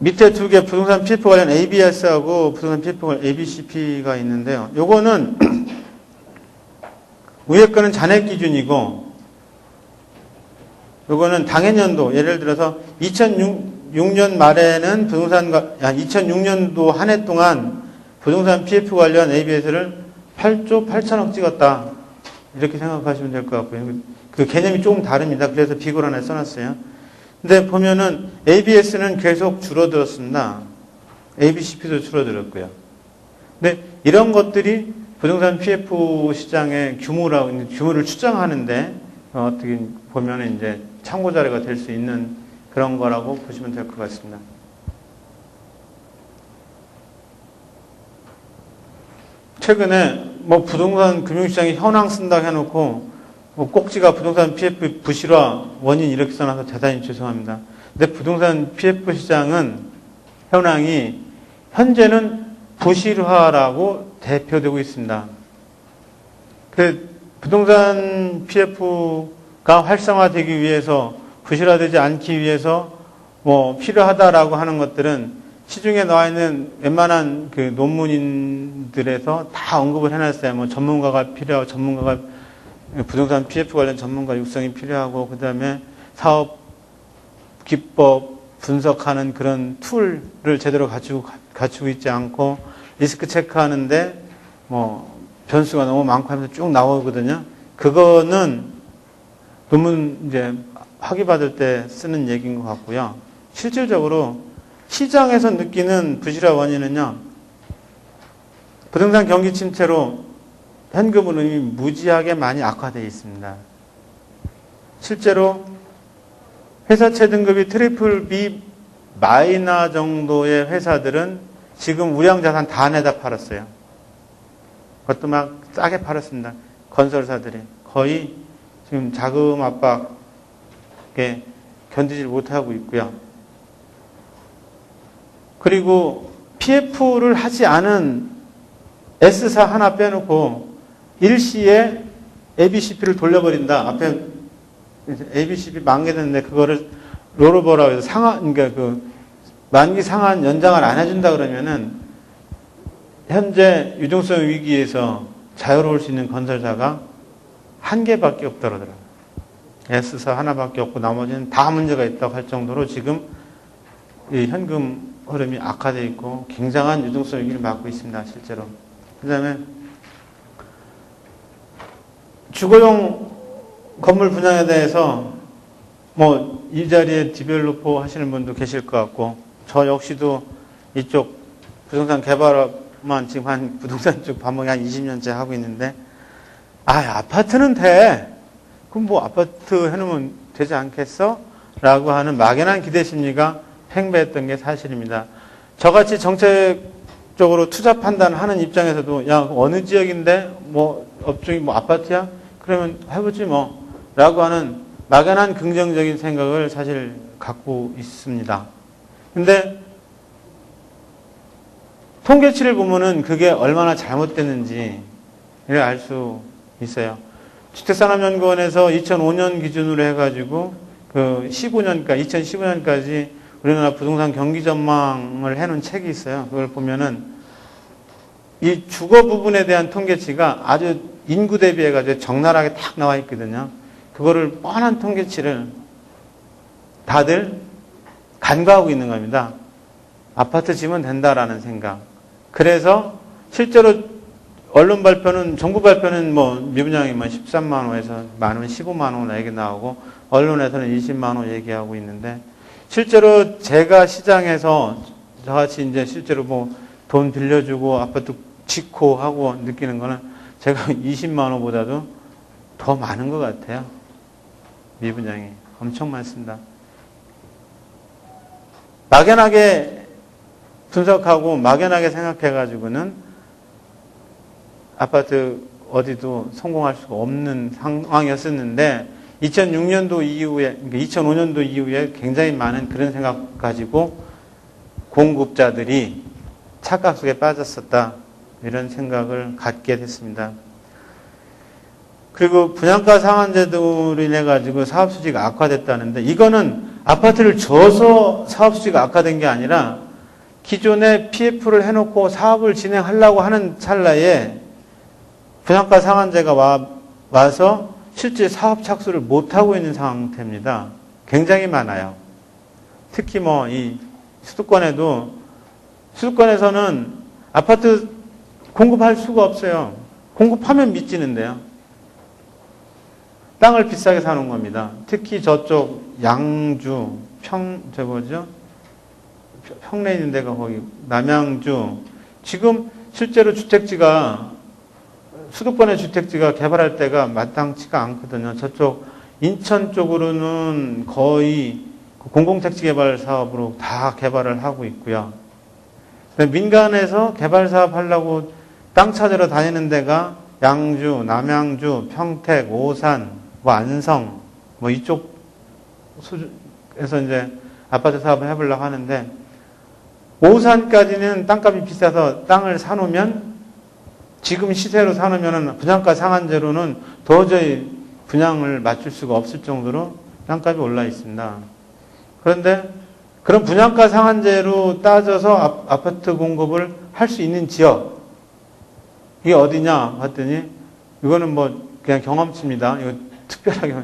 [SPEAKER 1] 밑에 두 개 부동산 PF 관련 ABS하고 부동산 PF 관련 ABCP가 있는데요. 요거는 위에 거는 잔액 기준이고 요거는 당해년도, 예를 들어서 2006년 말에는 2006년도 한 해 동안 부동산 PF 관련 ABS를 8조 8천억 찍었다. 이렇게 생각하시면 될 것 같고요. 그 개념이 조금 다릅니다. 그래서 비글 하나 써놨어요. 근데 보면은 ABS는 계속 줄어들었습니다. ABCP도 줄어들었고요. 근데 이런 것들이 부동산 PF 시장의 규모를 추정하는데 어떻게 보면은 이제 참고 자료가 될 수 있는 그런 거라고 보시면 될 것 같습니다. 최근에 부동산 금융시장이 현황 쓴다고 해놓고 꼭지가 부동산 PF 부실화 원인 이렇게 써놔서 대단히 죄송합니다. 근데 부동산 PF 시장은 현황이 현재는 부실화라고 대표되고 있습니다. 그 부동산 PF가 활성화되기 위해서 부실화되지 않기 위해서 필요하다라고 하는 것들은 시중에 나와 있는 웬만한 그 논문들에서 다 언급을 해놨어요. 전문가가 필요하고 부동산 PF 관련 전문가 육성이 필요하고 그다음에 사업 기법 분석하는 그런 툴을 제대로 갖추고 있지 않고 리스크 체크하는데 변수가 너무 많고 하면서 쭉 나오거든요. 그거는 논문 이제 학위받을 때 쓰는 얘기인 것 같고요. 실질적으로 시장에서 느끼는 부실화 원인은요. 부동산 경기 침체로 현금 흐름이 무지하게 많이 악화되어 있습니다. 실제로 회사채 등급이 트리플 B 마이너 정도의 회사들은 지금 우량자산 다 내다 팔았어요. 그것도 막 싸게 팔았습니다. 건설사들이 거의 지금 자금 압박에 견디질 못하고 있고요. 그리고 PF를 하지 않은 S사 하나 빼놓고 일시에 ABCP를 돌려버린다. 앞에 ABCP 만기됐는데 그거를 롤오버라고 해서 그러니까 그 만기 상한 연장을 안 해준다 그러면은 현재 유동성 위기에서 자유로울 수 있는 건설사가 한 개밖에 없다 그러더라고요. S사 하나밖에 없고 나머지는 다 문제가 있다고 할 정도로 지금 이 현금 흐름이 악화되어 있고 굉장한 유동성 위기를 맞고 있습니다. 실제로. 그 다음에 주거용 건물 분양에 대해서 이 자리에 디벨로퍼 하시는 분도 계실 것 같고 저 역시도 이쪽 부동산 개발업 쪽만 지금 한 부동산 쪽 반복이 한 20년째 하고 있는데, 아파트는 돼. 그럼 뭐 아파트 해놓으면 되지 않겠어? 라고 하는 막연한 기대 심리가 팽배했던 게 사실입니다. 저같이 정책적으로 투자 판단하는 입장에서도 야, 어느 지역인데 뭐 업종이 뭐 아파트야? 그러면 해보지 뭐. 라고 하는 막연한 긍정적인 생각을 사실 갖고 있습니다. 근데 통계치를 보면은 그게 얼마나 잘못됐는지를 알 수 있어요. 주택산업연구원에서 2005년 기준으로 해가지고 그 2015년까지 우리나라 부동산 경기 전망을 해놓은 책이 있어요. 그걸 보면은 이 주거 부분에 대한 통계치가 아주 인구 대비해가지고 적나라하게 딱 나와 있거든요. 그거를 뻔한 통계치를 다들 간과하고 있는 겁니다. 아파트 지면 된다라는 생각. 그래서 실제로 언론 발표는, 정부 발표는 뭐 미분양이면 13만 호에서 많으면 15만 호 얘기 나오고 언론에서는 20만 호 얘기하고 있는데, 실제로 제가 시장에서 저같이 이제 실제로 뭐 돈 빌려주고 아파트 짓고 하고 느끼는 거는 제가 20만 호보다도 더 많은 것 같아요. 미분양이 엄청 많습니다. 막연하게 분석하고 막연하게 생각해가지고는 아파트 어디도 성공할 수가 없는 상황이었었는데 2006년도 이후에, 2005년도 이후에 굉장히 많은 그런 생각 가지고 공급자들이 착각 속에 빠졌었다. 이런 생각을 갖게 됐습니다. 그리고 분양가 상한제도로 인해 가지고 사업 수지가 악화됐다는데, 이거는 아파트를 줘서 사업 수지가 악화된 게 아니라 기존에 PF를 해놓고 사업을 진행하려고 하는 찰나에 분양가 상한제가 와서 실제 사업 착수를 못하고 있는 상태입니다. 굉장히 많아요. 특히 뭐 이 수도권에서는 아파트 공급할 수가 없어요. 공급하면 미치는데요. 땅을 비싸게 사놓은 겁니다. 특히 저쪽 양주, 평내 있는 데가 거기 남양주. 지금 실제로 수도권의 주택지가 개발할 때가 마땅치가 않거든요. 저쪽 인천 쪽으로는 거의 공공택지 개발 사업으로 다 개발을 하고 있고요. 민간에서 개발 사업 하려고 땅 찾으러 다니는 데가 양주, 남양주, 평택, 오산, 안성, 이쪽에서 이제 아파트 사업을 해보려고 하는데, 오산까지는 땅값이 비싸서 땅을 사놓으면, 지금 시세로 사놓으면 분양가 상한제로는 도저히 분양을 맞출 수가 없을 정도로 땅값이 올라 있습니다. 그런데 그런 분양가 상한제로 따져서 아파트 공급을 할 수 있는 지역, 이게 어디냐 봤더니, 이거는 그냥 경험치입니다. 이거 특별하게.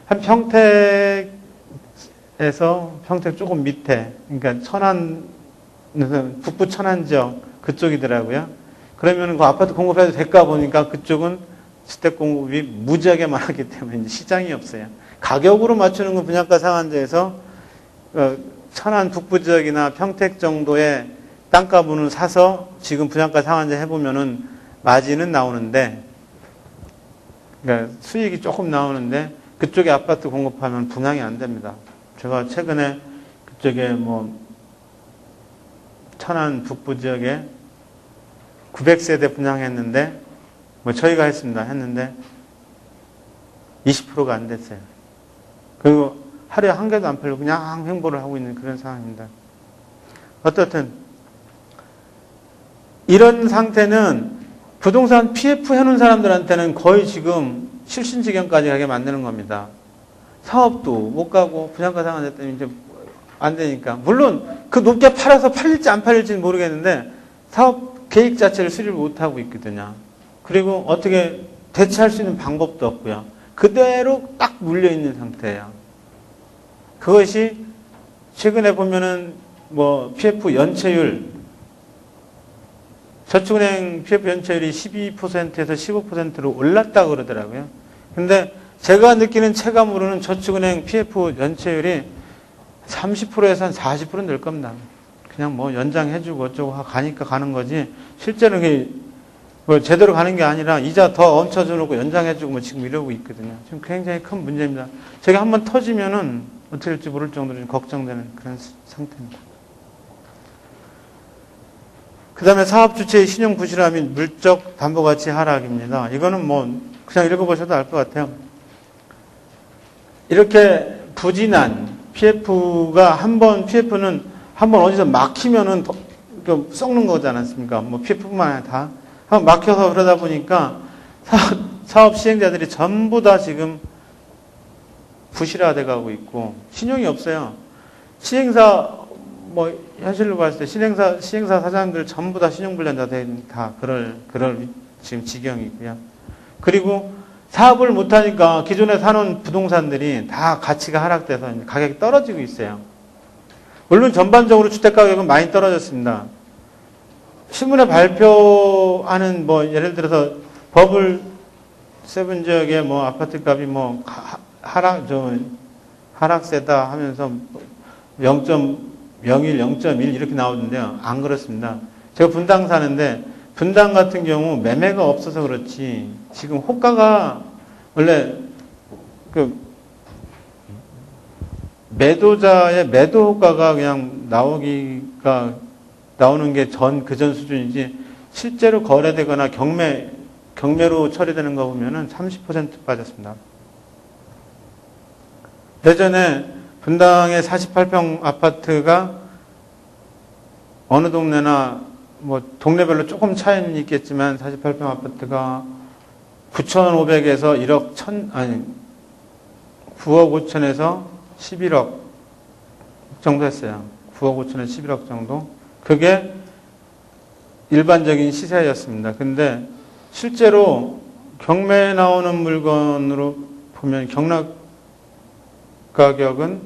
[SPEAKER 1] 한 평택 조금 밑에, 그러니까 북부 천안 지역 그쪽이더라고요. 그러면 그 아파트 공급해도 될까 보니까 그쪽은 주택 공급이 무지하게 많았기 때문에 이제 시장이 없어요. 가격으로 맞추는 건 분양가 상한제에서 천안 북부 지역이나 평택 정도의 땅값으로 사서 지금 분양가 상한제 해보면은 마진은 나오는데, 그러니까 수익이 조금 나오는데 그쪽에 아파트 공급하면 분양이 안 됩니다. 제가 최근에 그쪽에 천안 북부 지역에 900세대 분양했는데, 저희가 했는데 20%가 안 됐어요. 그리고 하루에 한 개도 안 팔고 그냥 횡보를 하고 있는 그런 상황입니다. 어떻든 이런 상태는 부동산 PF 해놓은 사람들한테는 거의 지금 실신지경까지 가게 만드는 겁니다. 사업도 못 가고 분양가 상한제 때문에 이제 안 되니까. 물론 그 높게 팔아서 팔릴지 안 팔릴지는 모르겠는데 사업 계획 자체를 수립을 못 하고 있거든요. 그리고 어떻게 대체할 수 있는 방법도 없고요. 그대로 딱 물려 있는 상태예요. 그것이 최근에 보면은 PF 연체율, 저축은행 PF 연체율이 12%에서 15%로 올랐다고 그러더라고요. 근데 제가 느끼는 체감으로는 저축은행 PF 연체율이 30%에서 한 40%는 될 겁니다. 그냥 뭐 연장해주고 어쩌고 가니까 가는 거지, 실제로 그게 뭐 제대로 가는 게 아니라 이자 더 얹혀줘 놓고 연장해주고 뭐 지금 이러고 있거든요. 지금 굉장히 큰 문제입니다. 저게 한번 터지면은 어떻게 될지 모를 정도로 좀 걱정되는 그런 상태입니다. 그 다음에 사업 주체의 신용 부실화 및 물적 담보 가치 하락입니다. 이거는 뭐 그냥 읽어보셔도 알 것 같아요. 이렇게 부진한 PF가 PF는 한번 어디서 막히면은 썩는 거지 않습니까? 뭐 PF뿐만 아니라 다 한번 막혀서 그러다 보니까 사업 시행자들이 전부 다 지금 부실화돼 가고 있고 신용이 없어요. 시행사 뭐 현실로 봤을 때 시행사 사장들 전부 다 신용불량자 다 그럴 지금 지경이고요. 그리고 사업을 못하니까 기존에 사놓은 부동산들이 다 가치가 하락돼서 가격이 떨어지고 있어요. 물론 전반적으로 주택가격은 많이 떨어졌습니다. 신문에 발표하는 뭐 예를 들어서 버블 세븐 지역의 뭐 아파트값이 뭐 하락세다 하면서 0.01, 0.1 이렇게 나오는데요. 안 그렇습니다. 제가 분당 사는데 분당 같은 경우 매매가 없어서 그렇지 지금 호가가 원래 그 매도자의 매도 호가가 그냥 나오는 게 그전 수준이지 실제로 거래되거나 경매로 처리되는 거 보면은 30% 빠졌습니다. 예전에 분당의 48평 아파트가 어느 동네나 뭐 동네별로 조금 차이는 있겠지만 48평 아파트가 9,500에서 9억 5천에서 11억 정도 했어요. 9억 5천에서 11억 정도. 그게 일반적인 시세였습니다. 근데 실제로 경매에 나오는 물건으로 보면 경락 가격은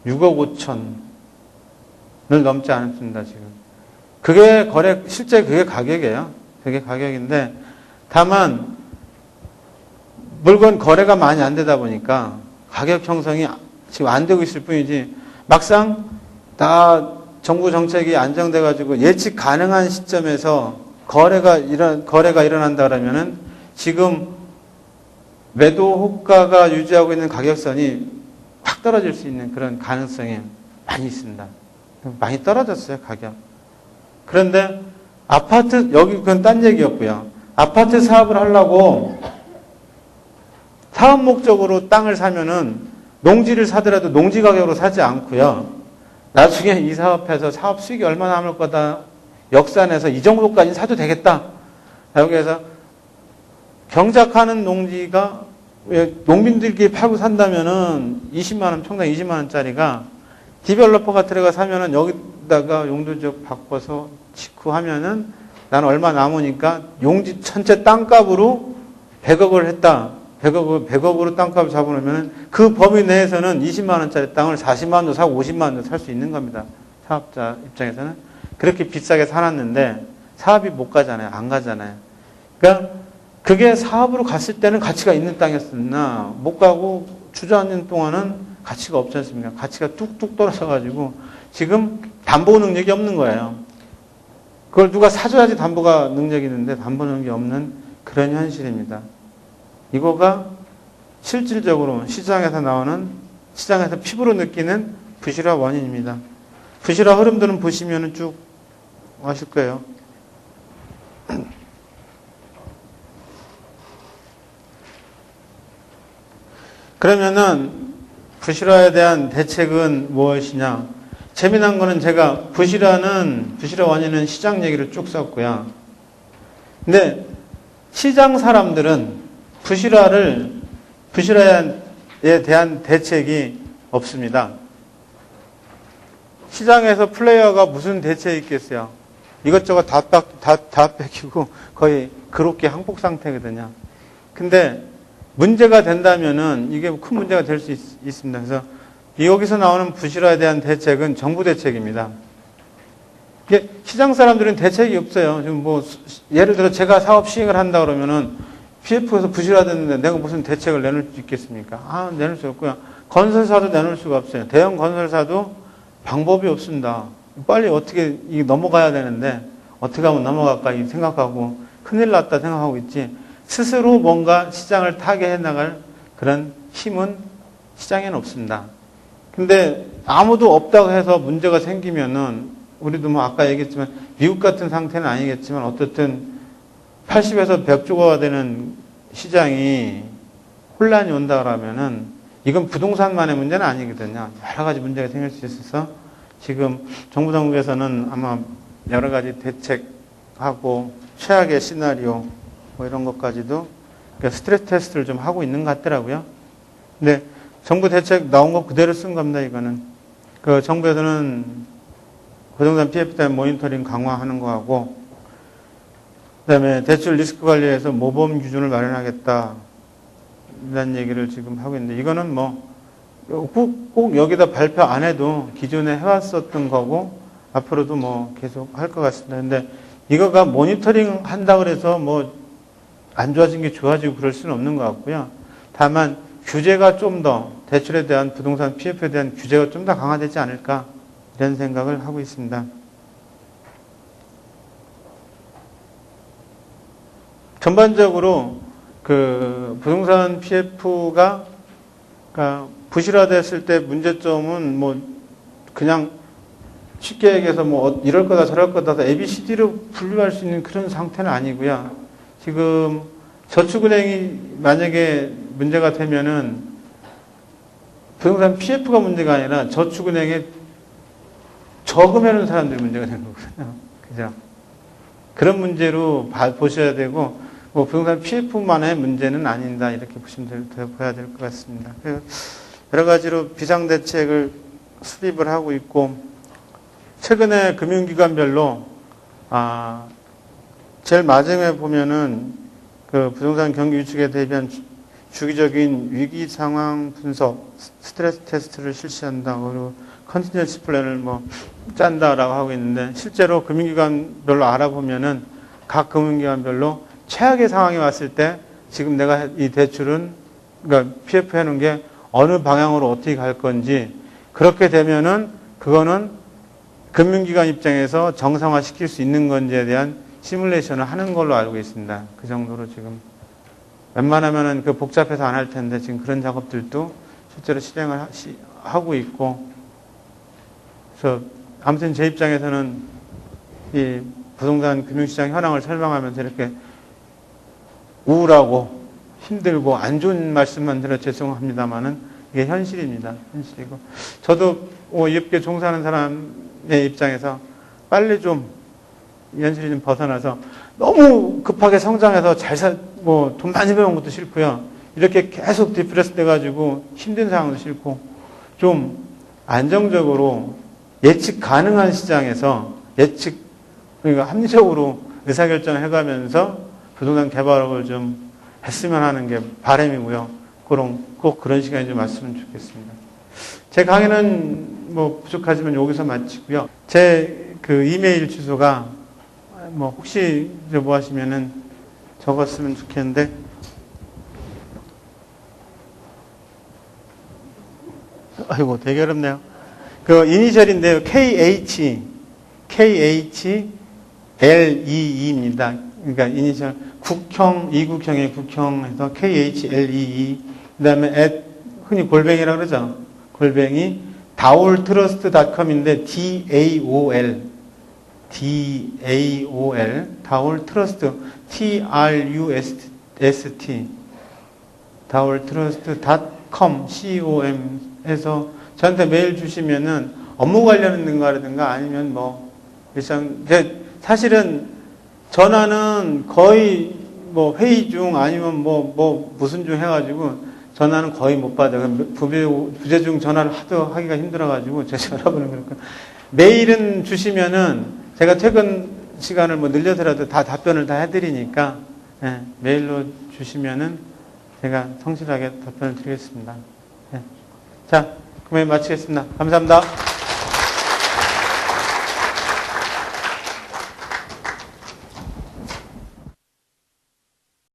[SPEAKER 1] 6억 5천을 넘지 않습니다, 지금. 실제 그게 가격이에요. 그게 가격인데, 다만, 물건 거래가 많이 안 되다 보니까 가격 형성이 지금 안 되고 있을 뿐이지, 막상 다 정부 정책이 안정돼가지고 예측 가능한 시점에서 거래가 일어난다 그러면은 지금 매도 호가가 유지하고 있는 가격선이 확 떨어질 수 있는 그런 가능성이 많이 있습니다. 많이 떨어졌어요, 가격. 그런데 그건 딴 얘기였고요. 아파트 사업을 하려고 사업 목적으로 땅을 사면은 농지를 사더라도 농지 가격으로 사지 않고요. 나중에 이 사업해서 사업 수익이 얼마 남을 거다 역산해서 이 정도까지는 사도 되겠다. 여기에서 경작하는 농지가 농민들끼리 팔고 산다면은 20만 원, 평당 20만 원짜리가 디벨로퍼가 들어가 사면은 여기다가 용도지역 바꿔서 직후하면은 나는 얼마 남으니까 용지 전체 땅값으로 100억을 했다. 100억으로 땅값을 잡아놓으면은 그 범위 내에서는 20만 원짜리 땅을 40만 원도 사고 50만 원도 살 수 있는 겁니다. 사업자 입장에서는. 그렇게 비싸게 사놨는데 사업이 못 가잖아요. 안 가잖아요. 그러니까 그게 사업으로 갔을 때는 가치가 있는 땅이었으나 못 가고 주저앉는 동안은 가치가 없지 않습니까? 가치가 뚝뚝 떨어져가지고 지금 담보 능력이 없는 거예요. 그걸 누가 사줘야지 담보가 능력이 있는데 담보 능력이 없는 그런 현실입니다. 이거가 실질적으로 시장에서 피부로 느끼는 부실화 원인입니다. 부실화 흐름들은 보시면 쭉 아실 거예요. 그러면은 부실화에 대한 대책은 무엇이냐? 재미난 거는 제가 부실화 원인은 시장 얘기를 쭉 썼고요. 근데 시장 사람들은 부실화에 대한 대책이 없습니다. 시장에서 플레이어가 무슨 대책이 있겠어요? 이것저것 다 뺏기고 거의 그렇게 항복 상태거든요. 근데 문제가 된다면은 이게 큰 문제가 될 수 있습니다. 그래서 여기서 나오는 부실화에 대한 대책은 정부 대책입니다. 이게 시장 사람들은 대책이 없어요. 지금 뭐 예를 들어 제가 사업 시행을 한다 그러면은 PF에서 부실화됐는데 내가 무슨 대책을 내놓을 수 있겠습니까? 내놓을 수 없고요. 건설사도 내놓을 수가 없어요. 대형 건설사도 방법이 없습니다. 빨리 어떻게 이게 넘어가야 되는데 어떻게 하면 넘어갈까 생각하고 큰일 났다 생각하고 있지 스스로 뭔가 시장을 타게 해나갈 그런 힘은 시장에는 없습니다. 근데 아무도 없다고 해서 문제가 생기면은 우리도 뭐 아까 얘기했지만 미국 같은 상태는 아니겠지만 어떻든 80에서 100조가 되는 시장이 혼란이 온다 그러면은 이건 부동산만의 문제는 아니거든요. 여러 가지 문제가 생길 수 있어서 지금 정부 당국에서는 아마 여러 가지 대책하고 최악의 시나리오 뭐 이런 것까지도 그러니까 스트레스 테스트를 좀 하고 있는 것 같더라고요. 근데 정부 대책 나온 거 그대로 쓴 겁니다. 이거는 그 정부에서는 부동산 PF 대한 모니터링 강화하는 거하고 그다음에 대출 리스크 관리에서 모범 기준을 마련하겠다 이런 얘기를 지금 하고 있는데 이거는 뭐 꼭 여기다 발표 안 해도 기존에 해왔었던 거고 앞으로도 뭐 계속 할 것 같습니다. 근데 이거가 모니터링 한다고 해서 뭐 안 좋아진 게 좋아지고 그럴 수는 없는 것 같고요. 다만 규제가 좀 더 대출에 대한 부동산 PF에 대한 규제가 좀 더 강화되지 않을까 이런 생각을 하고 있습니다. 전반적으로 그 부동산 PF가 그러니까 부실화됐을 때 문제점은 뭐 그냥 쉽게 얘기해서 뭐 이럴 거다 저럴 거다 ABCD로 분류할 수 있는 그런 상태는 아니고요. 지금 저축은행이 만약에 문제가 되면은 부동산 PF가 문제가 아니라 저축은행에 저금해놓은 사람들이 문제가 되는 거거든요. 그죠? 그런 문제로 보셔야 되고 뭐 부동산 PF만의 문제는 아니다 이렇게 보야 될 것 같습니다. 여러 가지로 비상대책을 수립을 하고 있고 최근에 금융기관별로 제일 마지막에 보면은 그 부동산 경기 위축에 대비한 주기적인 위기 상황 분석 스트레스 테스트를 실시한다고 그리고 컨티전시 플랜을 뭐 짠다라고 하고 있는데 실제로 금융기관별로 알아보면은 각 금융기관별로 최악의 상황이 왔을 때 지금 내가 이 대출은 그러니까 PF 해놓은 게 어느 방향으로 어떻게 갈 건지 그렇게 되면은 그거는 금융기관 입장에서 정상화시킬 수 있는 건지에 대한 시뮬레이션을 하는 걸로 알고 있습니다. 그 정도로 지금 웬만하면은 그 복잡해서 안 할 텐데 지금 그런 작업들도 실제로 실행을 하고 있고 그래서 아무튼 제 입장에서는 이 부동산 금융시장 현황을 설명하면서 이렇게 우울하고 힘들고 안 좋은 말씀만 드려 죄송합니다만은 이게 현실입니다. 현실이고 저도 이 업계 종사하는 사람의 입장에서 빨리 좀 현실이 좀 벗어나서 너무 급하게 성장해서 돈 많이 배운 것도 싫고요. 이렇게 계속 디프레스 돼가지고 힘든 상황도 싫고 좀 안정적으로 예측 가능한 시장에서 그러니까 합리적으로 의사결정을 해가면서 부동산 개발업을 좀 했으면 하는 게 바람이고요. 꼭 그런 시간이 좀 왔으면 좋겠습니다. 제 강의는 뭐 부족하지만 여기서 마치고요. 제 그 이메일 주소가 뭐 혹시 뭐 하시면은 적었으면 좋겠는데 아이고 되게 어렵네요. 그 이니셜인데요. KHLEE입니다. 그러니까 이니셜 이국형의 국형에서 KHLEE 그다음에 흔히 골뱅이라고 그러죠. 골뱅이 daoltrust.com인데 DAOL daoltrust TRUST daoltrust.com 해서 저한테 메일 주시면은 업무 관련 거라든가 아니면 뭐 일상 사실은 전화는 거의 뭐 회의 중 아니면 뭐 무슨 중 해가지고 전화는 거의 못 받아요. 부재 중 전화를 하도 하기가 힘들어가지고 제 전화번호 그러니까 메일은 주시면은 제가 퇴근 시간을 뭐 늘려서라도 다 답변을 다 해드리니까 메일로 주시면은 제가 성실하게 답변을 드리겠습니다. 자, 그러면 마치겠습니다. 감사합니다.